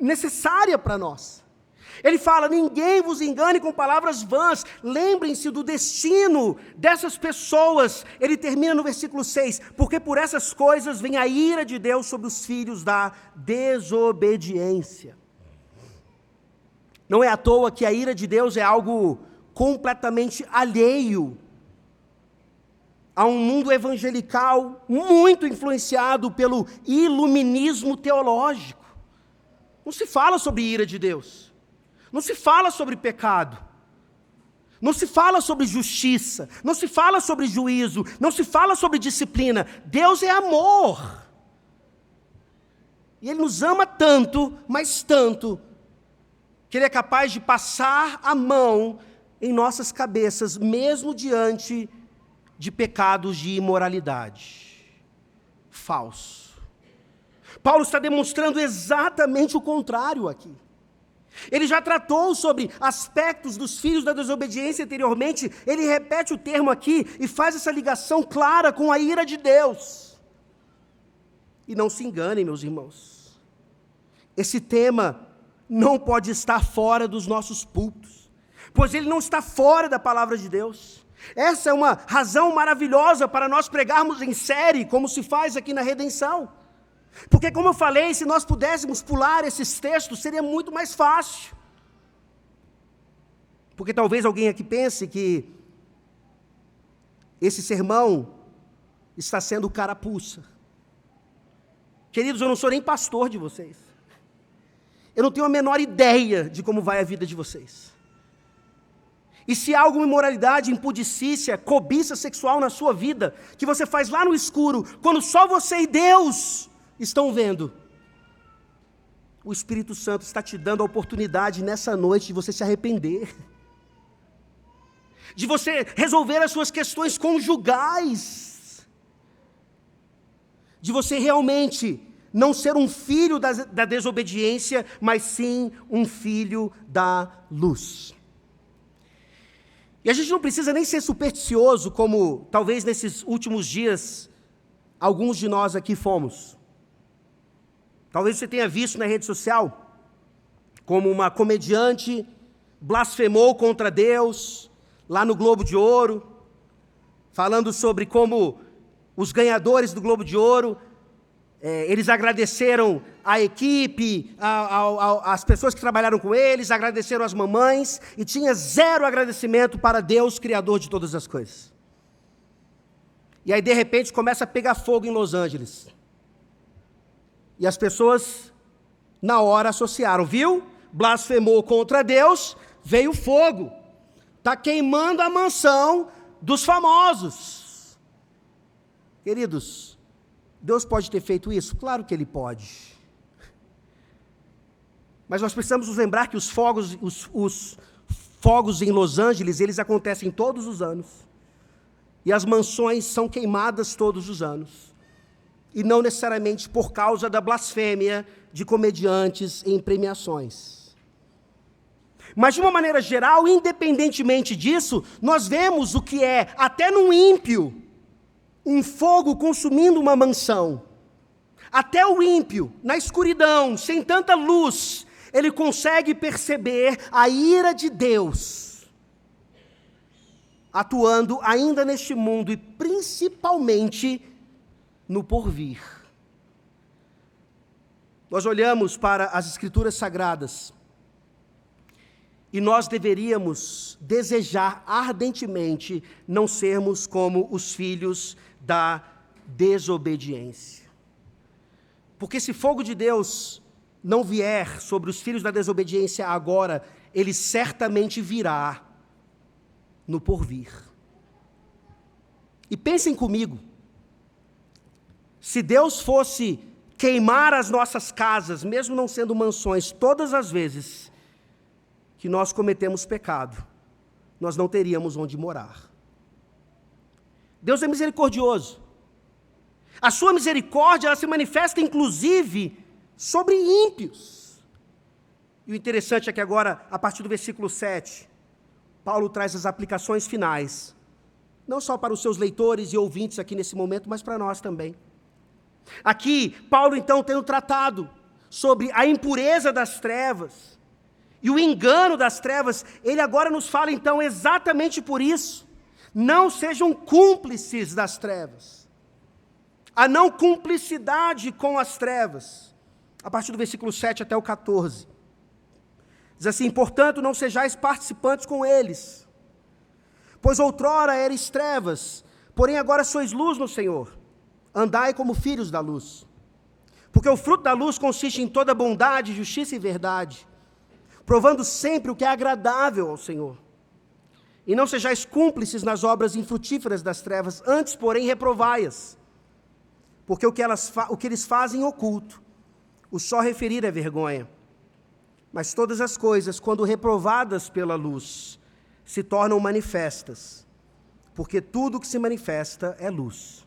necessária para nós. Ele fala, ninguém vos engane com palavras vãs, lembrem-se do destino dessas pessoas. Ele termina no versículo 6, porque por essas coisas vem a ira de Deus sobre os filhos da desobediência. Não é à toa que a ira de Deus é algo completamente alheio a um mundo evangelical muito influenciado pelo iluminismo teológico. Não se fala sobre ira de Deus. Não se fala sobre pecado. Não se fala sobre justiça. Não se fala sobre juízo. Não se fala sobre disciplina. Deus é amor. E Ele nos ama tanto, mas tanto, que Ele é capaz de passar a mão em nossas cabeças, mesmo diante de pecados de imoralidade. Falso. Paulo está demonstrando exatamente o contrário aqui. Ele já tratou sobre aspectos dos filhos da desobediência anteriormente, ele repete o termo aqui e faz essa ligação clara com a ira de Deus. E não se enganem, meus irmãos, esse tema não pode estar fora dos nossos púlpitos, pois ele não está fora da palavra de Deus. Essa é uma razão maravilhosa para nós pregarmos em série, como se faz aqui na Redenção. Porque, como eu falei, se nós pudéssemos pular esses textos, seria muito mais fácil. Porque talvez alguém aqui pense que esse sermão está sendo carapuça. Queridos, eu não sou nem pastor de vocês. Eu não tenho a menor ideia de como vai a vida de vocês. E se há alguma imoralidade, impudicícia, cobiça sexual na sua vida, que você faz lá no escuro, quando só você e Deus estão vendo, o Espírito Santo está te dando a oportunidade nessa noite de você se arrepender, de você resolver as suas questões conjugais, de você realmente não ser um filho da desobediência, mas sim um filho da luz. E a gente não precisa nem ser supersticioso, como talvez nesses últimos dias alguns de nós aqui fomos. Talvez você tenha visto na rede social como uma comediante blasfemou contra Deus lá no Globo de Ouro, falando sobre como os ganhadores do Globo de Ouro, eles agradeceram a equipe, as pessoas que trabalharam com eles, agradeceram as mamães, e tinha zero agradecimento para Deus, Criador de todas as coisas. E aí, de repente, começa a pegar fogo em Los Angeles. E as pessoas, na hora, associaram, viu? Blasfemou contra Deus, veio fogo. Está queimando a mansão dos famosos. Queridos, Deus pode ter feito isso? Claro que Ele pode. Mas nós precisamos nos lembrar que os fogos em Los Angeles, eles acontecem todos os anos. E as mansões são queimadas todos os anos. E não necessariamente por causa da blasfêmia de comediantes em premiações. Mas, de uma maneira geral, independentemente disso, nós vemos o que é, até num ímpio, um fogo consumindo uma mansão. Até o ímpio, na escuridão, sem tanta luz, ele consegue perceber a ira de Deus atuando ainda neste mundo e principalmente no porvir. Nós olhamos para as Escrituras Sagradas e nós deveríamos desejar ardentemente não sermos como os filhos da desobediência. Porque se fogo de Deus não vier sobre os filhos da desobediência agora, ele certamente virá no porvir. E pensem comigo, se Deus fosse queimar as nossas casas, mesmo não sendo mansões, todas as vezes que nós cometemos pecado, nós não teríamos onde morar. Deus é misericordioso. A sua misericórdia, ela se manifesta inclusive sobre ímpios. E o interessante é que agora, a partir do versículo 7, Paulo traz as aplicações finais, não só para os seus leitores e ouvintes aqui nesse momento, mas para nós também. Aqui, Paulo então tendo tratado sobre a impureza das trevas e o engano das trevas, ele agora nos fala então exatamente por isso. Não sejam cúmplices das trevas. A não cumplicidade com as trevas. A partir do versículo 7 até o 14. Diz assim: portanto, não sejais participantes com eles, pois outrora eres trevas, porém agora sois luz no Senhor. Andai como filhos da luz. Porque o fruto da luz consiste em toda bondade, justiça e verdade, provando sempre o que é agradável ao Senhor. E não sejais cúmplices nas obras infrutíferas das trevas, antes, porém, reprovai-as. Porque o que eles fazem oculto, o só referir é vergonha. Mas todas as coisas, quando reprovadas pela luz, se tornam manifestas, porque tudo que se manifesta é luz.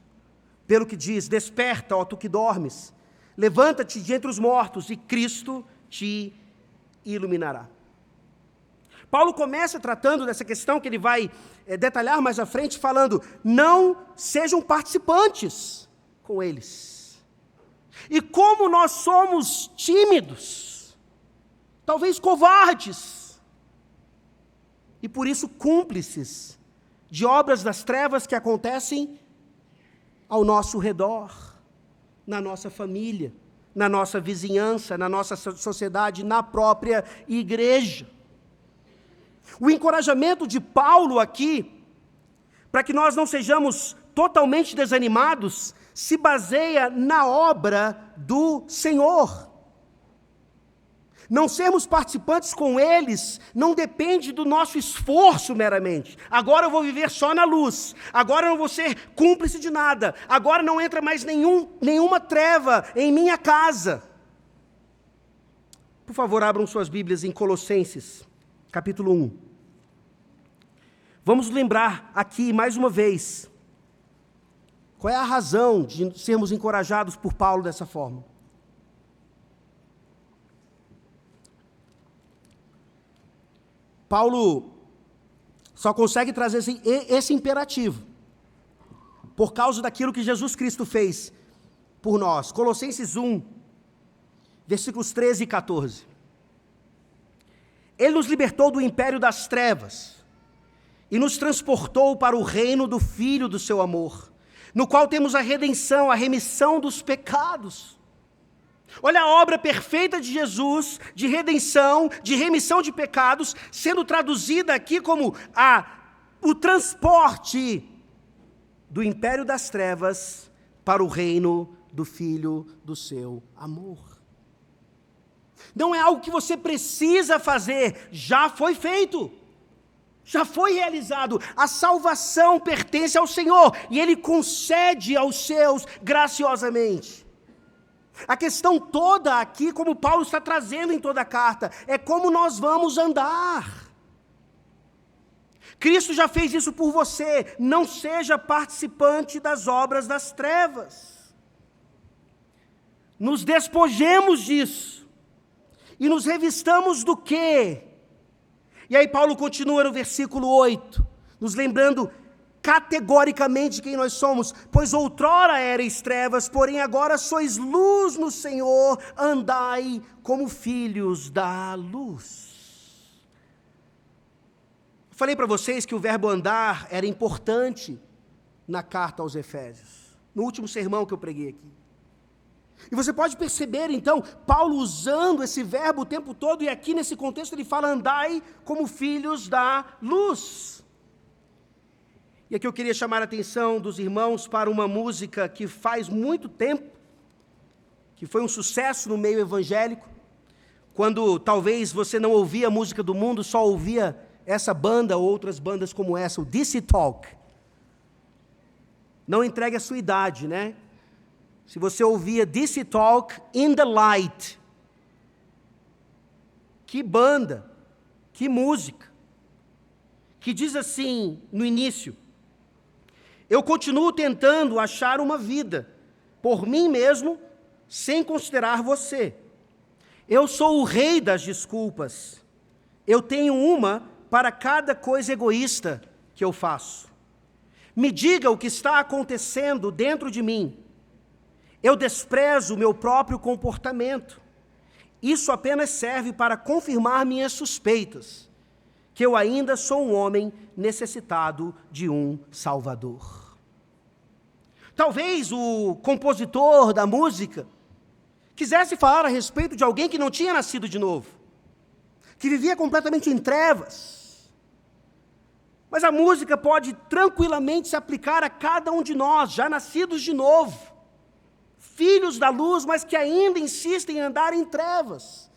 Pelo que diz: desperta, ó tu que dormes, levanta-te de entre os mortos, e Cristo te iluminará. Paulo começa tratando dessa questão que ele vai detalhar mais à frente, falando: não sejam participantes com eles. E como nós somos tímidos, talvez covardes, e por isso cúmplices de obras das trevas que acontecem ao nosso redor, na nossa família, na nossa vizinhança, na nossa sociedade, na própria igreja. O encorajamento de Paulo aqui, para que nós não sejamos totalmente desanimados, se baseia na obra do Senhor. Não sermos participantes com eles não depende do nosso esforço meramente. Agora eu vou viver só na luz. Agora eu não vou ser cúmplice de nada. Agora não entra mais nenhuma treva em minha casa. Por favor, abram suas Bíblias em Colossenses, capítulo 1. Vamos lembrar aqui, mais uma vez, qual é a razão de sermos encorajados por Paulo dessa forma. Paulo só consegue trazer esse imperativo por causa daquilo que Jesus Cristo fez por nós. Colossenses 1, versículos 13 e 14. Ele nos libertou do império das trevas e nos transportou para o reino do Filho do seu amor, no qual temos a redenção, a remissão dos pecados. Olha a obra perfeita de Jesus, de redenção, de remissão de pecados, sendo traduzida aqui como o transporte do império das trevas para o reino do Filho do seu amor. Não é algo que você precisa fazer, já foi feito, já foi realizado. A salvação pertence ao Senhor e Ele concede aos seus graciosamente. A questão toda aqui, como Paulo está trazendo em toda a carta, é como nós vamos andar. Cristo já fez isso por você, não seja participante das obras das trevas. Nos despojemos disso. E nos revistamos do quê? E aí Paulo continua no versículo 8, nos lembrando categoricamente quem nós somos. Pois outrora erais trevas, porém agora sois luz no Senhor, andai como filhos da luz. Falei para vocês que o verbo andar era importante na carta aos Efésios, no último sermão que eu preguei aqui. E você pode perceber, então, Paulo usando esse verbo o tempo todo, e aqui nesse contexto ele fala, andai como filhos da luz. E aqui eu queria chamar a atenção dos irmãos para uma música que faz muito tempo, que foi um sucesso no meio evangélico, quando talvez você não ouvia a música do mundo, só ouvia essa banda ou outras bandas como essa, o DC Talk. Não entregue a sua idade, né? Se você ouvia DC Talk, In the Light, que banda, que música, que diz assim no início, eu continuo tentando achar uma vida, por mim mesmo, sem considerar você. Eu sou o rei das desculpas, eu tenho uma para cada coisa egoísta que eu faço. Me diga o que está acontecendo dentro de mim. Eu desprezo o meu próprio comportamento. Isso apenas serve para confirmar minhas suspeitas, que eu ainda sou um homem necessitado de um Salvador. Talvez o compositor da música quisesse falar a respeito de alguém que não tinha nascido de novo, que vivia completamente em trevas. Mas a música pode tranquilamente se aplicar a cada um de nós, já nascidos de novo, filhos da luz, mas que ainda insistem em andar em trevas.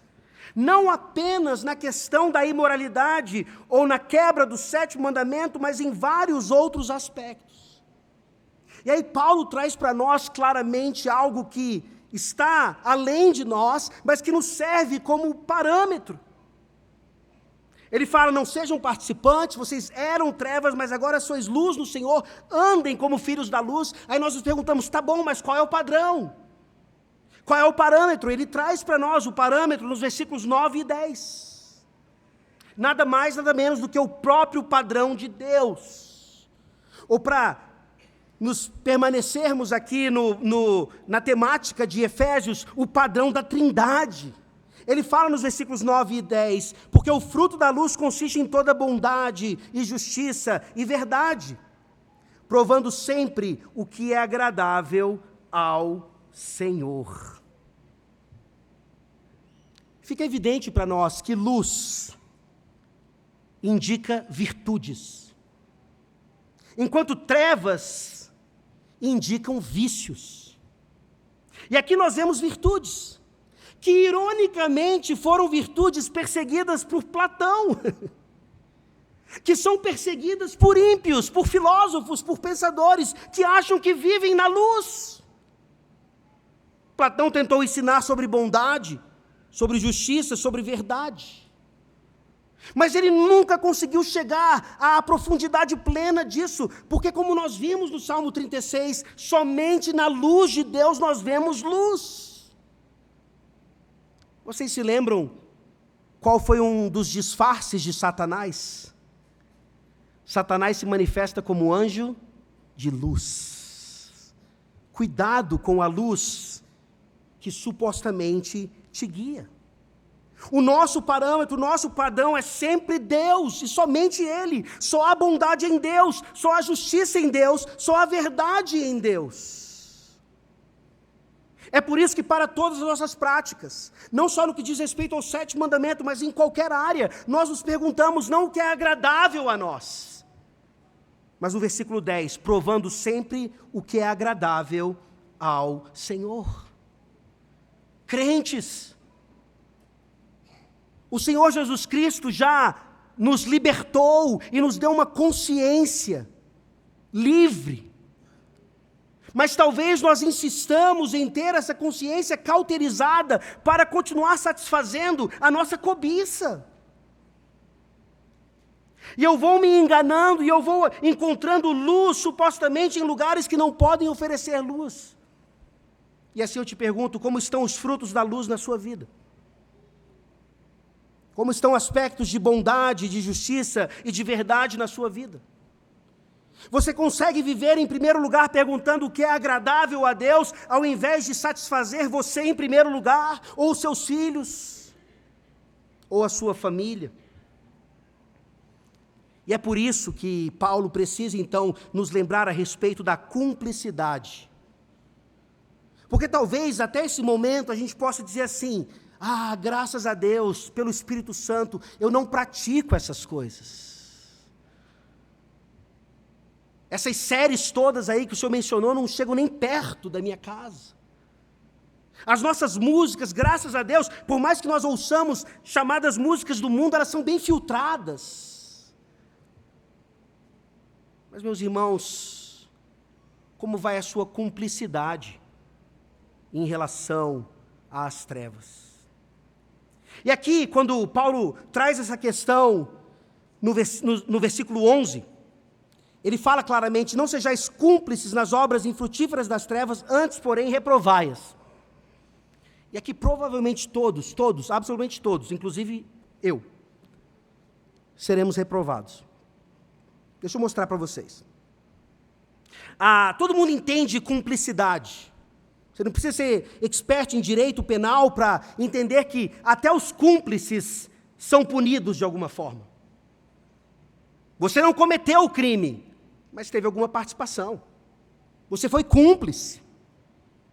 Não apenas na questão da imoralidade ou na quebra do 7º mandamento, mas em vários outros aspectos. E aí Paulo traz para nós claramente algo que está além de nós, mas que nos serve como parâmetro. Ele fala, não sejam participantes, vocês eram trevas, mas agora sois luz no Senhor, andem como filhos da luz. Aí nós nos perguntamos, tá bom, mas qual é o padrão? Qual é o parâmetro? Ele traz para nós o parâmetro nos versículos 9 e 10. Nada mais, nada menos do que o próprio padrão de Deus. Ou para nos permanecermos aqui na temática de Efésios, o padrão da Trindade. Ele fala nos versículos 9 e 10, porque o fruto da luz consiste em toda bondade e justiça e verdade, provando sempre o que é agradável ao Senhor. Fica evidente para nós que luz indica virtudes, enquanto trevas indicam vícios. E aqui nós vemos virtudes, que ironicamente foram virtudes perseguidas por Platão, que são perseguidas por ímpios, por filósofos, por pensadores, que acham que vivem na luz. Platão tentou ensinar sobre bondade, sobre justiça, sobre verdade. Mas ele nunca conseguiu chegar à profundidade plena disso, porque como nós vimos no Salmo 36, somente na luz de Deus nós vemos luz. Vocês se lembram qual foi um dos disfarces de Satanás? Satanás se manifesta como anjo de luz. Cuidado com a luz que supostamente te guia. O nosso parâmetro, o nosso padrão é sempre Deus, e somente Ele. Só há bondade em Deus, só há justiça em Deus, só há verdade em Deus. É por isso que para todas as nossas práticas, não só no que diz respeito ao 7º mandamento, mas em qualquer área, nós nos perguntamos não o que é agradável a nós, mas no versículo 10, provando sempre o que é agradável ao Senhor. Crentes, o Senhor Jesus Cristo já nos libertou e nos deu uma consciência livre. Mas talvez nós insistamos em ter essa consciência cauterizada para continuar satisfazendo a nossa cobiça. E eu vou me enganando e eu vou encontrando luz supostamente em lugares que não podem oferecer luz. E assim eu te pergunto, como estão os frutos da luz na sua vida? Como estão aspectos de bondade, de justiça e de verdade na sua vida? Você consegue viver em primeiro lugar perguntando o que é agradável a Deus, ao invés de satisfazer você em primeiro lugar, ou os seus filhos, ou a sua família? E é por isso que Paulo precisa então nos lembrar a respeito da cumplicidade. Porque talvez até esse momento a gente possa dizer assim: graças a Deus, pelo Espírito Santo, eu não pratico essas coisas. Essas séries todas aí que o senhor mencionou não chegam nem perto da minha casa. As nossas músicas, graças a Deus, por mais que nós ouçamos chamadas músicas do mundo, elas são bem filtradas. Mas, meus irmãos, como vai a sua cumplicidade em relação às trevas? E aqui, quando Paulo traz essa questão, no versículo 11, ele fala claramente: não sejais cúmplices nas obras infrutíferas das trevas, antes, porém, reprovai-as. E aqui provavelmente todos, absolutamente todos, inclusive eu, seremos reprovados. Deixa eu mostrar para vocês. Todo mundo entende cumplicidade. Você não precisa ser expert em direito penal para entender que até os cúmplices são punidos de alguma forma. Você não cometeu o crime, mas teve alguma participação. Você foi cúmplice.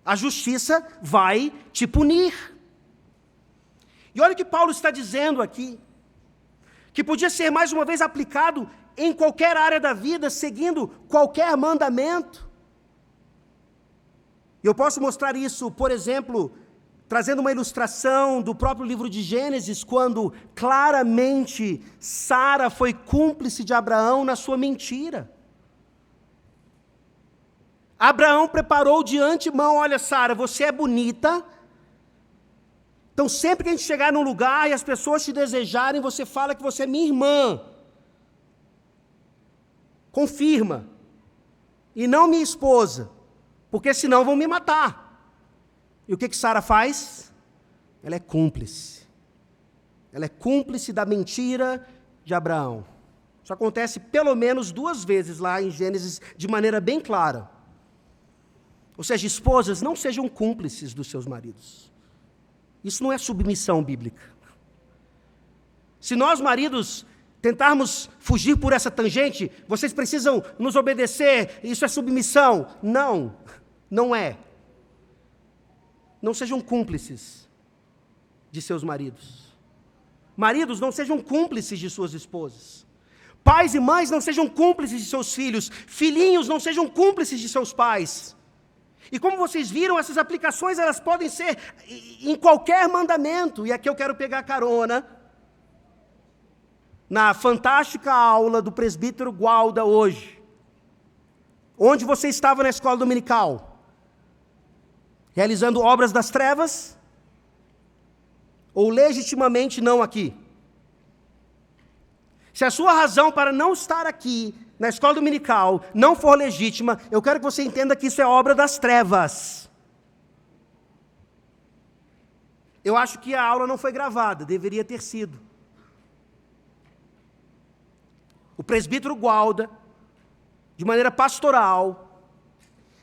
A justiça vai te punir. E olha o que Paulo está dizendo aqui, que podia ser mais uma vez aplicado em qualquer área da vida, seguindo qualquer mandamento. E eu posso mostrar isso, por exemplo, trazendo uma ilustração do próprio livro de Gênesis, quando claramente Sara foi cúmplice de Abraão na sua mentira. Abraão preparou de antemão: olha, Sara, você é bonita, então sempre que a gente chegar num lugar e as pessoas te desejarem, você fala que você é minha irmã. Confirma. E não minha esposa, porque senão vão me matar. E o que Sara faz? Ela é cúmplice. Ela é cúmplice da mentira de Abraão. Isso acontece pelo menos 2 vezes lá em Gênesis, de maneira bem clara. Ou seja, esposas, não sejam cúmplices dos seus maridos. Isso não é submissão bíblica. Se nós, maridos, tentarmos fugir por essa tangente, vocês precisam nos obedecer, isso é submissão. Não, não é. Não sejam cúmplices de seus maridos. Maridos, não sejam cúmplices de suas esposas. Pais e mães, não sejam cúmplices de seus filhos. Filhinhos, não sejam cúmplices de seus pais. E como vocês viram, essas aplicações, elas podem ser em qualquer mandamento. E aqui eu quero pegar carona na fantástica aula do presbítero Gualda hoje. Onde você estava na escola dominical? Realizando obras das trevas? Ou legitimamente não aqui? Se a sua razão para não estar aqui na escola dominical não for legítima, eu quero que você entenda que isso é obra das trevas. Eu acho que a aula não foi gravada, deveria ter sido. O presbítero Gualda, de maneira pastoral,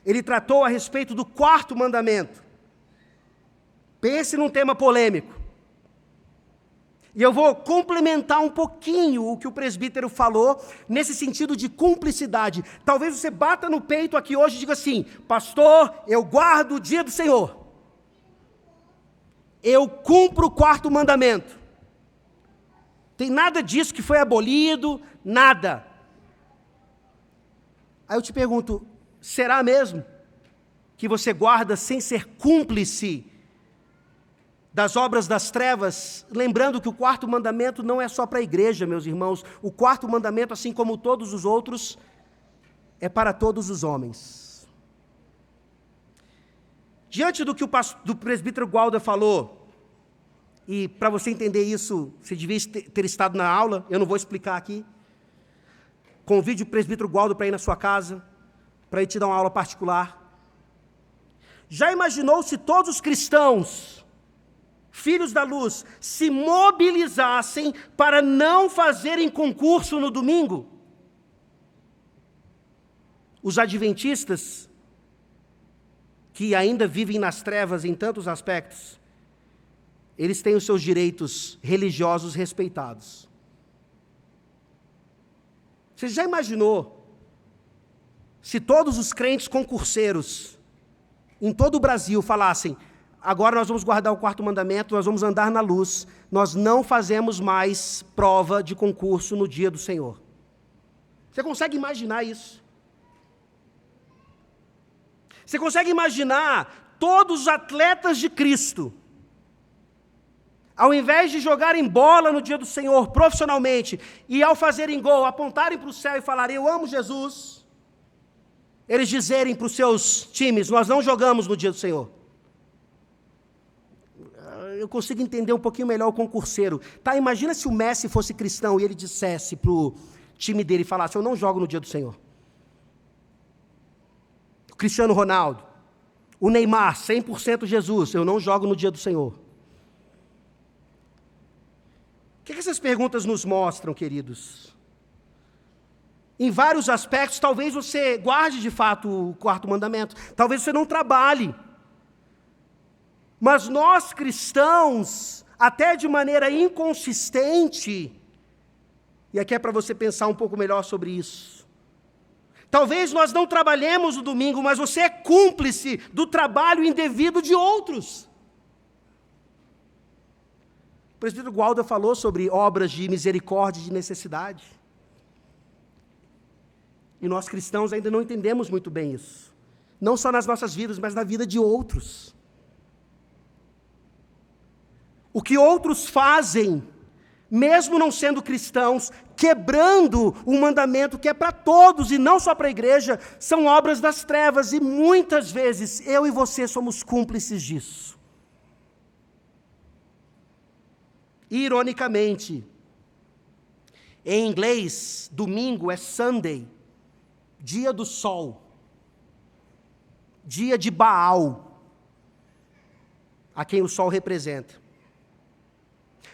ele tratou a respeito do 4º mandamento. Pense num tema polêmico. E eu vou complementar um pouquinho o que o presbítero falou, nesse sentido de cumplicidade. Talvez você bata no peito aqui hoje e diga assim: pastor, eu guardo o dia do Senhor. Eu cumpro o 4º mandamento. Tem nada disso que foi abolido, nada. Aí eu te pergunto, será mesmo que você guarda sem ser cúmplice das obras das trevas? Lembrando que o 4º mandamento não é só para a igreja, meus irmãos. O 4º mandamento, assim como todos os outros, é para todos os homens. Diante do que do presbítero Gualda falou, e para você entender isso, você devia ter estado na aula, eu não vou explicar aqui. Convide o presbítero Gualda para ir na sua casa, para ele te dar uma aula particular. Já imaginou se todos os cristãos, filhos da luz, se mobilizassem para não fazerem concurso no domingo? Os adventistas, que ainda vivem nas trevas em tantos aspectos, eles têm os seus direitos religiosos respeitados. Você já imaginou se todos os crentes concurseiros em todo o Brasil falassem: agora nós vamos guardar o 4º mandamento, nós vamos andar na luz, nós não fazemos mais prova de concurso no dia do Senhor? Você consegue imaginar isso? Você consegue imaginar todos os atletas de Cristo, ao invés de jogarem bola no dia do Senhor profissionalmente, e ao fazerem gol, apontarem para o céu e falarem: eu amo Jesus, eles dizerem para os seus times: nós não jogamos no dia do Senhor? Eu consigo entender um pouquinho melhor o concurseiro. Tá, imagina se o Messi fosse cristão e ele dissesse para o time dele e falasse: eu não jogo no dia do Senhor. O Cristiano Ronaldo, o Neymar, 100% Jesus, eu não jogo no dia do Senhor. O que essas perguntas nos mostram, queridos? Em vários aspectos, talvez você guarde de fato o 4º mandamento, talvez você não trabalhe. Mas nós cristãos, até de maneira inconsistente, e aqui é para você pensar um pouco melhor sobre isso. Talvez nós não trabalhemos no domingo, mas você é cúmplice do trabalho indevido de outros. O presbítero Gualda falou sobre obras de misericórdia e de necessidade. E nós cristãos ainda não entendemos muito bem isso. Não só nas nossas vidas, mas na vida de outros. O que outros fazem, mesmo não sendo cristãos, quebrando um mandamento que é para todos e não só para a igreja, são obras das trevas, e muitas vezes eu e você somos cúmplices disso. Ironicamente, em inglês, domingo é Sunday, dia do sol, dia de Baal, a quem o sol representa.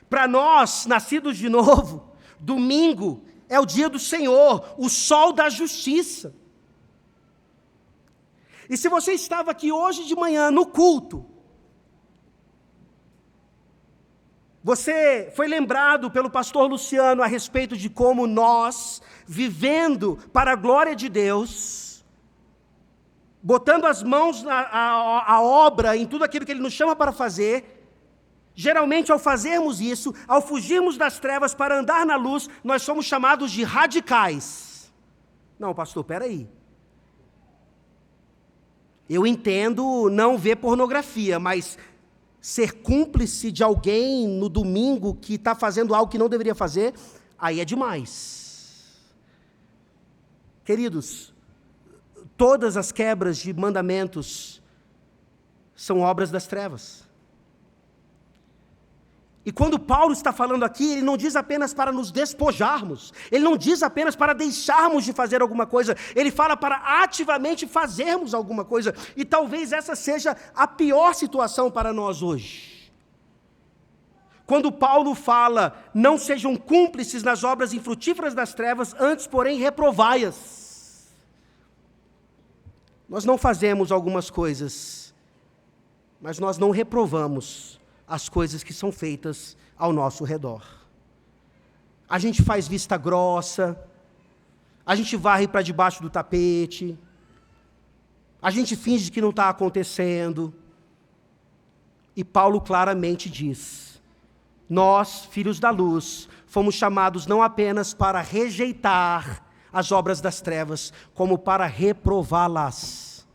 Para nós, nascidos de novo, domingo é o dia do Senhor, o sol da justiça. E se você estava aqui hoje de manhã no culto, você foi lembrado pelo pastor Luciano a respeito de como nós, vivendo para a glória de Deus, botando as mãos na obra, em tudo aquilo que Ele nos chama para fazer, geralmente ao fazermos isso, ao fugirmos das trevas para andar na luz, nós somos chamados de radicais. Não, pastor, peraí. Eu entendo não ver pornografia, mas ser cúmplice de alguém no domingo que está fazendo algo que não deveria fazer, aí é demais. Queridos, todas as quebras de mandamentos são obras das trevas. E quando Paulo está falando aqui, ele não diz apenas para nos despojarmos, ele não diz apenas para deixarmos de fazer alguma coisa, ele fala para ativamente fazermos alguma coisa, e talvez essa seja a pior situação para nós hoje. Quando Paulo fala: não sejam cúmplices nas obras infrutíferas das trevas, antes, porém, reprovai-as. Nós não fazemos algumas coisas, mas nós não reprovamos as coisas que são feitas ao nosso redor. A gente faz vista grossa, a gente varre para debaixo do tapete, a gente finge que não está acontecendo. E Paulo claramente diz: nós, filhos da luz, fomos chamados não apenas para rejeitar as obras das trevas, como para reprová-las.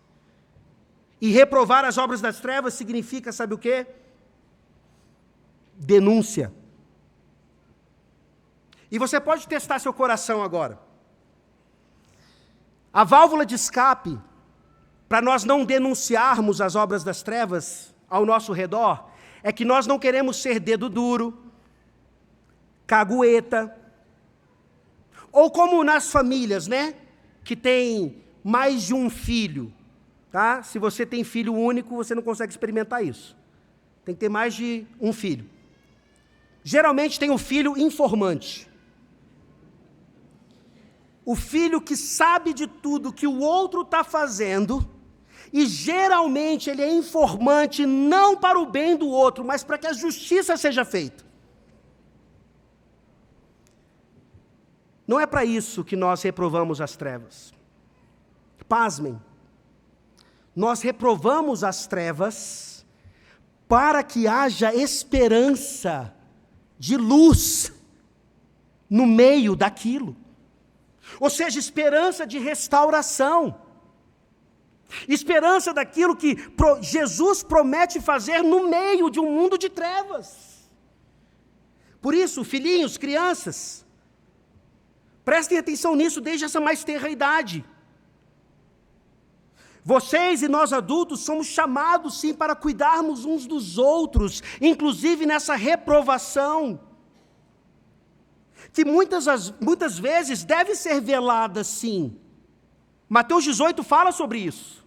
E reprovar as obras das trevas significa, sabe o quê? Denúncia. E você pode testar seu coração agora. A válvula de escape, para nós não denunciarmos as obras das trevas ao nosso redor, é que nós não queremos ser dedo duro, cagueta, ou como nas famílias, né? Que tem mais de um filho, tá? Se você tem filho único, você não consegue experimentar isso. Tem que ter mais de um filho. Geralmente tem o filho informante. O filho que sabe de tudo que o outro está fazendo, e geralmente ele é informante não para o bem do outro, mas para que a justiça seja feita. Não é para isso que nós reprovamos as trevas. Pasmem. Nós reprovamos as trevas para que haja esperança de luz no meio daquilo. Ou seja, esperança de restauração. Esperança daquilo que Jesus promete fazer no meio de um mundo de trevas. Por isso, filhinhos, crianças, prestem atenção nisso desde essa mais tenra idade. Vocês e nós adultos somos chamados sim para cuidarmos uns dos outros, inclusive nessa reprovação, que muitas vezes deve ser velada sim. Mateus 18 fala sobre isso.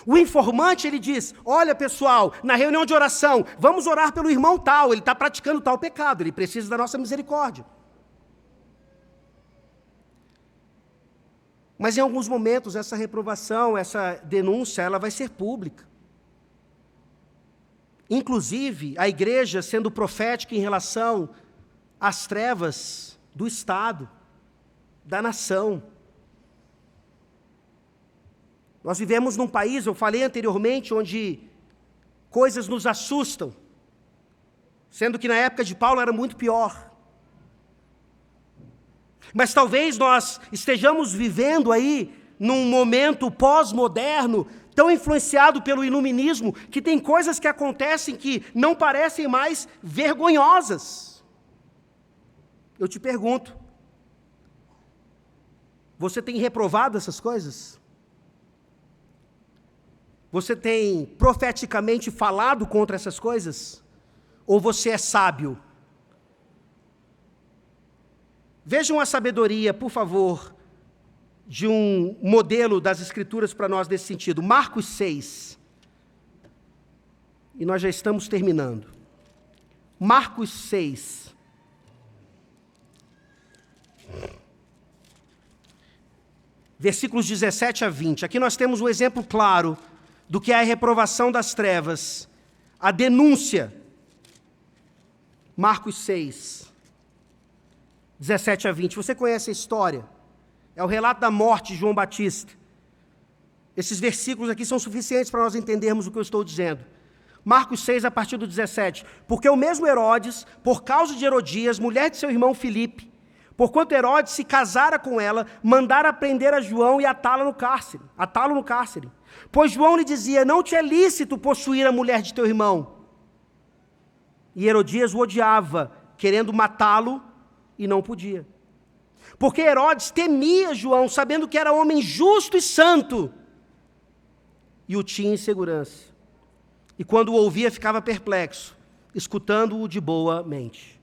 O informante, ele diz: olha pessoal, na reunião de oração, vamos orar pelo irmão tal, ele está praticando tal pecado, ele precisa da nossa misericórdia. Mas em alguns momentos essa reprovação, essa denúncia, ela vai ser pública. Inclusive, a igreja sendo profética em relação às trevas do Estado, da nação. Nós vivemos num país, eu falei anteriormente, onde coisas nos assustam, sendo que na época de Paulo era muito pior. Mas talvez nós estejamos vivendo aí num momento pós-moderno, tão influenciado pelo iluminismo, que tem coisas que acontecem que não parecem mais vergonhosas. Eu te pergunto, você tem reprovado essas coisas? Você tem profeticamente falado contra essas coisas? Ou você é sábio? Vejam a sabedoria, por favor, de um modelo das Escrituras para nós nesse sentido. Marcos 6. E nós já estamos terminando. Marcos 6. Versículos 17 a 20. Aqui nós temos um exemplo claro do que é a reprovação das trevas, a denúncia. Marcos 6. 17 a 20, você conhece a história, é o relato da morte de João Batista. Esses versículos aqui são suficientes para nós entendermos o que eu estou dizendo. Marcos 6, a partir do 17, porque o mesmo Herodes, por causa de Herodias, mulher de seu irmão Filipe, porquanto Herodes se casara com ela, mandara prender a João e atá-lo no cárcere. Pois João lhe dizia: não te é lícito possuir a mulher de teu irmão. E Herodias o odiava, querendo matá-lo, e não podia. Porque Herodes temia João, sabendo que era homem justo e santo, e o tinha em segurança. E quando o ouvia, ficava perplexo, escutando-o de boa mente.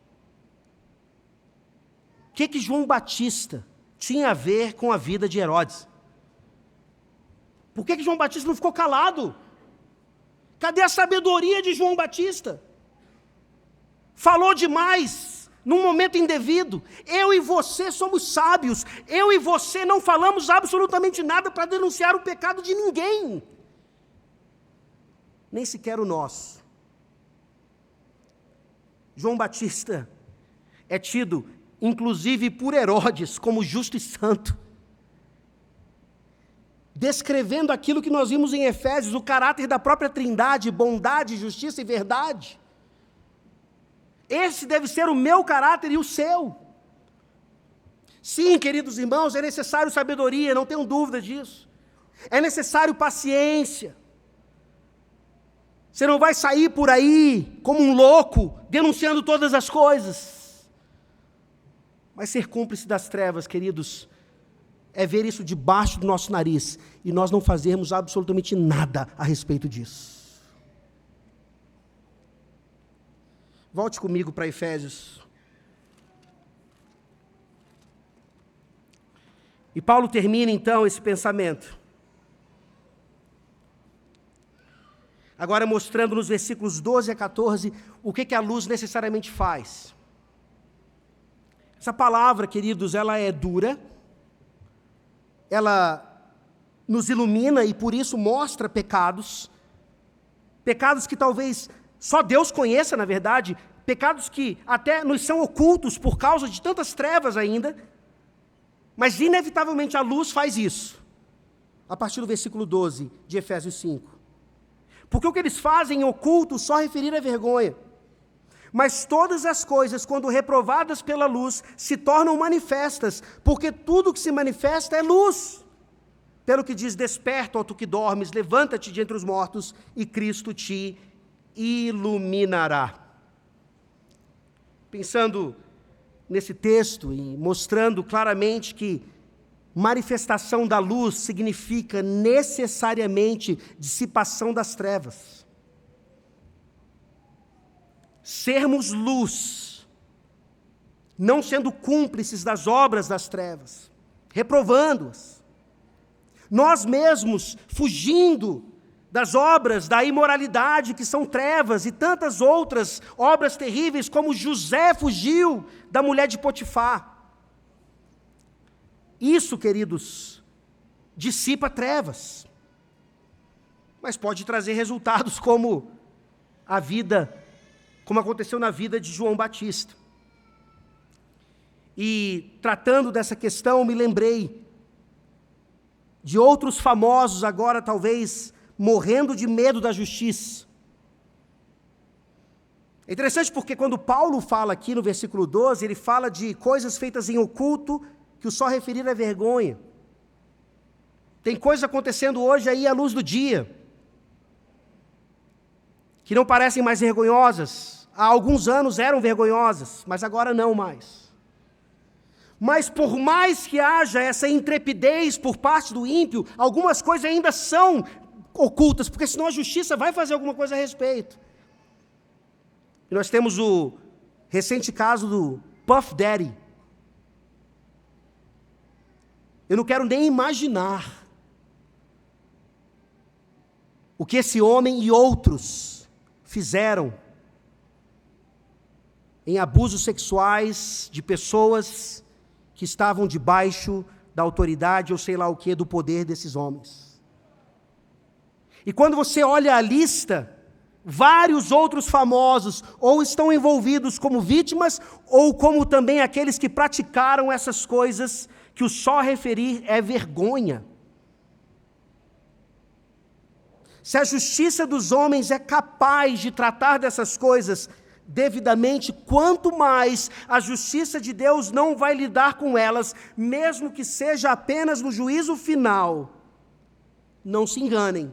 O que João Batista tinha a ver com a vida de Herodes? Por que João Batista não ficou calado? Cadê a sabedoria de João Batista? Falou demais num momento indevido. Eu e você somos sábios. Eu e você não falamos absolutamente nada para denunciar o pecado de ninguém. Nem sequer o nosso. João Batista é tido, inclusive por Herodes, como justo e santo, descrevendo aquilo que nós vimos em Efésios, o caráter da própria Trindade, bondade, justiça e verdade. Esse deve ser o meu caráter e o seu. Sim, queridos irmãos, é necessário sabedoria, não tenham dúvida disso. É necessário paciência. Você não vai sair por aí como um louco, denunciando todas as coisas. Mas ser cúmplice das trevas, queridos, é ver isso debaixo do nosso nariz e nós não fazermos absolutamente nada a respeito disso. Volte comigo para Efésios. E Paulo termina então esse pensamento. Agora mostrando nos versículos 12 a 14 o que a luz necessariamente faz. Essa palavra, queridos, ela é dura, ela nos ilumina e por isso mostra pecados que talvez só Deus conheça, na verdade, pecados que até nos são ocultos por causa de tantas trevas ainda, mas inevitavelmente a luz faz isso, a partir do versículo 12 de Efésios 5. Porque o que eles fazem em oculto só referir a vergonha. Mas todas as coisas, quando reprovadas pela luz, se tornam manifestas, porque tudo que se manifesta é luz. Pelo que diz, desperta, ó tu que dormes, levanta-te de entre os mortos, e Cristo te iluminará. Pensando nesse texto e mostrando claramente que manifestação da luz significa necessariamente dissipação das trevas. Sermos luz, não sendo cúmplices das obras das trevas, reprovando-as. Nós mesmos fugindo das obras da imoralidade que são trevas e tantas outras obras terríveis, como José fugiu da mulher de Potifar. Isso, queridos, dissipa trevas, mas pode trazer resultados como aconteceu na vida de João Batista. E tratando dessa questão, me lembrei de outros famosos agora, talvez, morrendo de medo da justiça. É interessante porque quando Paulo fala aqui no versículo 12, ele fala de coisas feitas em oculto, que o só referir é vergonha. Tem coisas acontecendo hoje aí à luz do dia, que não parecem mais vergonhosas. Há alguns anos eram vergonhosas, mas agora não mais. Mas por mais que haja essa intrepidez por parte do ímpio, algumas coisas ainda são ocultas, porque senão a justiça vai fazer alguma coisa a respeito. E nós temos o recente caso do Puff Daddy. Eu não quero nem imaginar o que esse homem e outros fizeram em abusos sexuais de pessoas que estavam debaixo da autoridade ou sei lá o que, do poder desses homens. E quando você olha a lista, vários outros famosos ou estão envolvidos como vítimas ou como também aqueles que praticaram essas coisas que o só referir é vergonha. Se a justiça dos homens é capaz de tratar dessas coisas devidamente, quanto mais a justiça de Deus não vai lidar com elas, mesmo que seja apenas no juízo final. Não se enganem.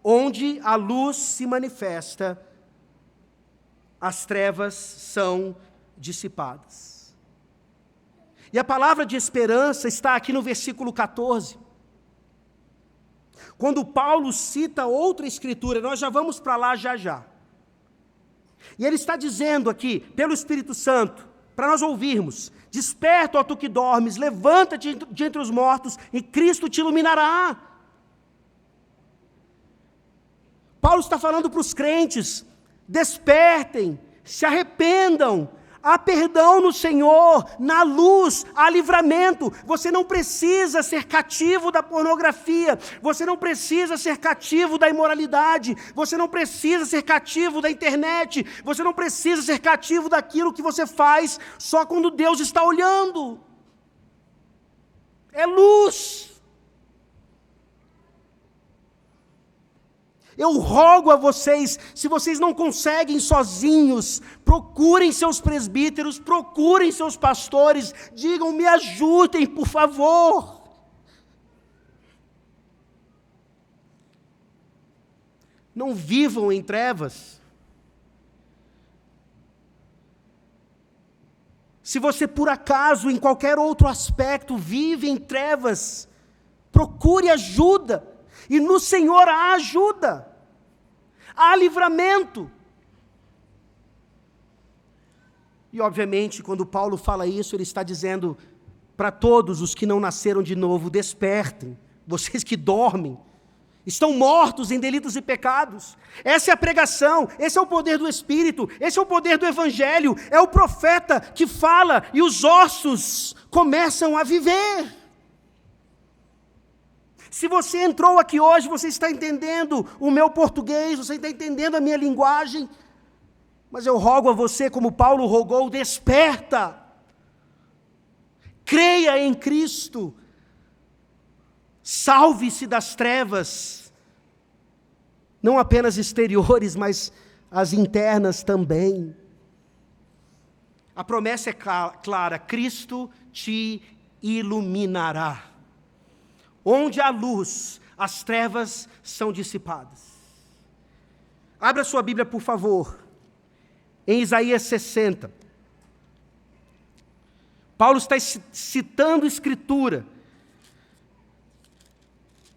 Onde a luz se manifesta, as trevas são dissipadas. E a palavra de esperança está aqui no versículo 14. Quando Paulo cita outra escritura, nós já vamos para lá já. E ele está dizendo aqui, pelo Espírito Santo, para nós ouvirmos: desperta, ó tu que dormes, levanta-te de entre os mortos, e Cristo te iluminará. Paulo está falando para os crentes: despertem, se arrependam, Há perdão no Senhor, na luz, há livramento. Você não precisa ser cativo da pornografia, você não precisa ser cativo da imoralidade, você não precisa ser cativo da internet, você não precisa ser cativo daquilo que você faz só quando Deus está olhando. É luz. Eu rogo a vocês, se vocês não conseguem sozinhos, procurem seus presbíteros, procurem seus pastores, digam, me ajudem, por favor. Não vivam em trevas. Se você por acaso, em qualquer outro aspecto, vive em trevas, procure ajuda. E no Senhor há ajuda, há livramento. E obviamente, quando Paulo fala isso, ele está dizendo para todos os que não nasceram de novo, despertem, vocês que dormem, estão mortos em delitos e pecados. Essa é a pregação, esse é o poder do Espírito, esse é o poder do Evangelho, é o profeta que fala e os ossos começam a viver. Se você entrou aqui hoje, você está entendendo o meu português, você está entendendo a minha linguagem, mas eu rogo a você, como Paulo rogou, desperta, creia em Cristo, salve-se das trevas, não apenas exteriores, mas as internas também. A promessa é clara, Cristo te iluminará. Onde há luz, as trevas são dissipadas. Abra sua Bíblia, por favor, em Isaías 60. Paulo está citando Escritura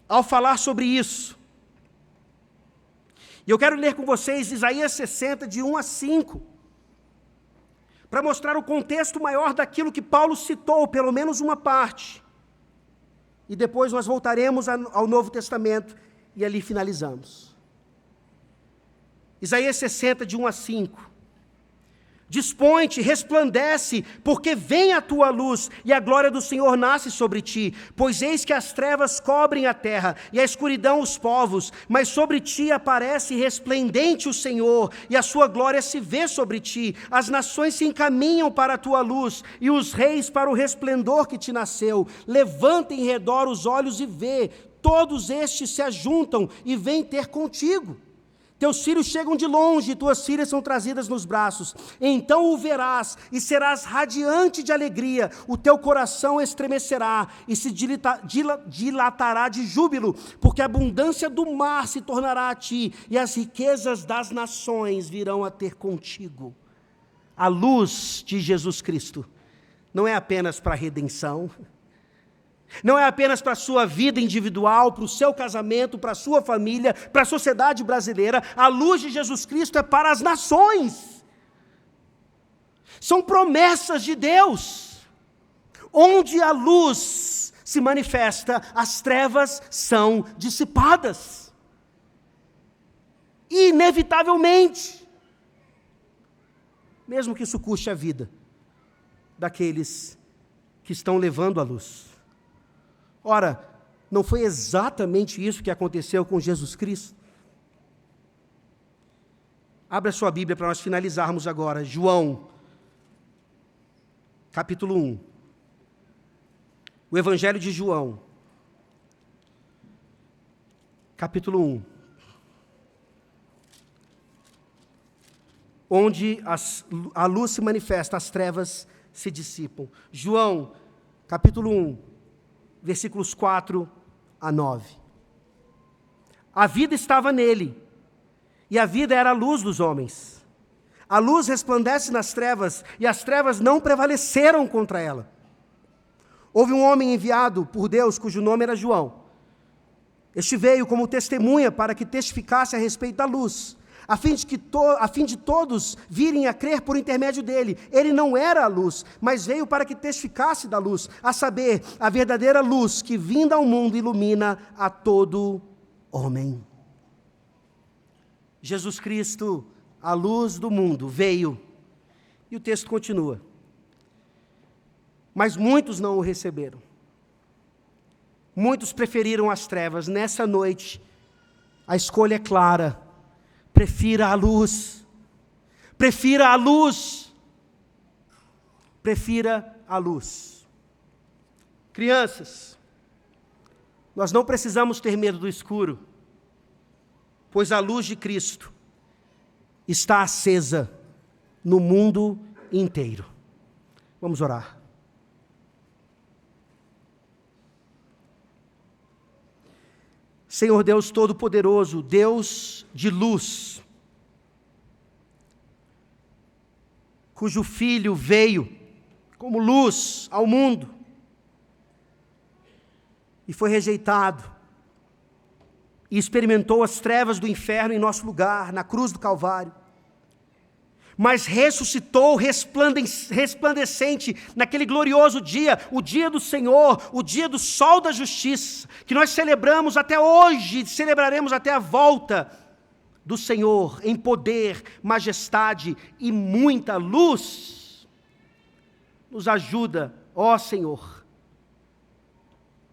ao falar sobre isso. E eu quero ler com vocês Isaías 60, de 1 a 5, para mostrar o contexto maior daquilo que Paulo citou, pelo menos uma parte. E depois nós voltaremos ao Novo Testamento e ali finalizamos. Isaías 60, de 1 a 5. Dispõe-te, resplandece, porque vem a tua luz, e a glória do Senhor nasce sobre ti. Pois eis que as trevas cobrem a terra, e a escuridão os povos, mas sobre ti aparece resplendente o Senhor, e a sua glória se vê sobre ti. As nações se encaminham para a tua luz, e os reis para o resplendor que te nasceu. Levanta em redor os olhos e vê, todos estes se ajuntam e vêm ter contigo. Teus filhos chegam de longe, tuas filhas são trazidas nos braços. Então o verás e serás radiante de alegria. O teu coração estremecerá e se dilatará de júbilo, porque a abundância do mar se tornará a ti, e as riquezas das nações virão a ter contigo. A luz de Jesus Cristo não é apenas para a redenção, não é apenas para a sua vida individual, para o seu casamento, para a sua família, para a sociedade brasileira. A luz de Jesus Cristo é para as nações. São promessas de Deus. Onde a luz se manifesta, as trevas são dissipadas. Inevitavelmente. Mesmo que isso custe a vida daqueles que estão levando a luz. Ora, não foi exatamente isso que aconteceu com Jesus Cristo? Abra sua Bíblia para nós finalizarmos agora. João, capítulo 1. O Evangelho de João, capítulo 1. Onde a luz se manifesta, as trevas se dissipam. João, capítulo 1. Versículos 4 a 9. A vida estava nele, e a vida era a luz dos homens. A luz resplandece nas trevas, e as trevas não prevaleceram contra ela. Houve um homem enviado por Deus, cujo nome era João. Este veio como testemunha para que testificasse a respeito da luz, a fim de todos virem a crer por intermédio dele. Ele não era a luz, mas veio para que testificasse da luz, a saber, a verdadeira luz que, vinda ao mundo, ilumina a todo homem. Jesus Cristo, a luz do mundo, veio E o texto continua. Mas muitos não o receberam. Muitos preferiram as trevas. Nessa noite, a escolha é clara. Prefira a luz. Prefira a luz. Prefira a luz. Crianças, nós não precisamos ter medo do escuro, pois a luz de Cristo está acesa no mundo inteiro. Vamos orar. Senhor Deus Todo-Poderoso, Deus de luz, cujo Filho veio como luz ao mundo e foi rejeitado e experimentou as trevas do inferno em nosso lugar, na cruz do Calvário, mas ressuscitou resplandecente naquele glorioso dia, o dia do Senhor, o dia do sol da justiça, que nós celebramos até hoje, celebraremos até a volta do Senhor, em poder, majestade e muita luz. Nos ajuda, ó Senhor,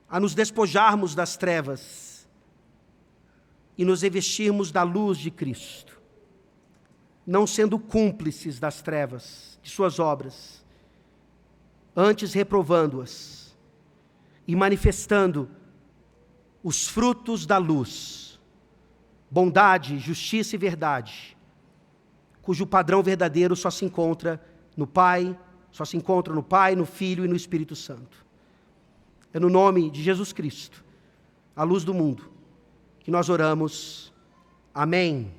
a nos despojarmos das trevas e nos revestirmos da luz de Cristo, não sendo cúmplices das trevas, de suas obras, antes reprovando-as e manifestando os frutos da luz, bondade, justiça e verdade, cujo padrão verdadeiro só se encontra no Pai, no Filho e no Espírito Santo. É no nome de Jesus Cristo, a luz do mundo, que nós oramos. Amém.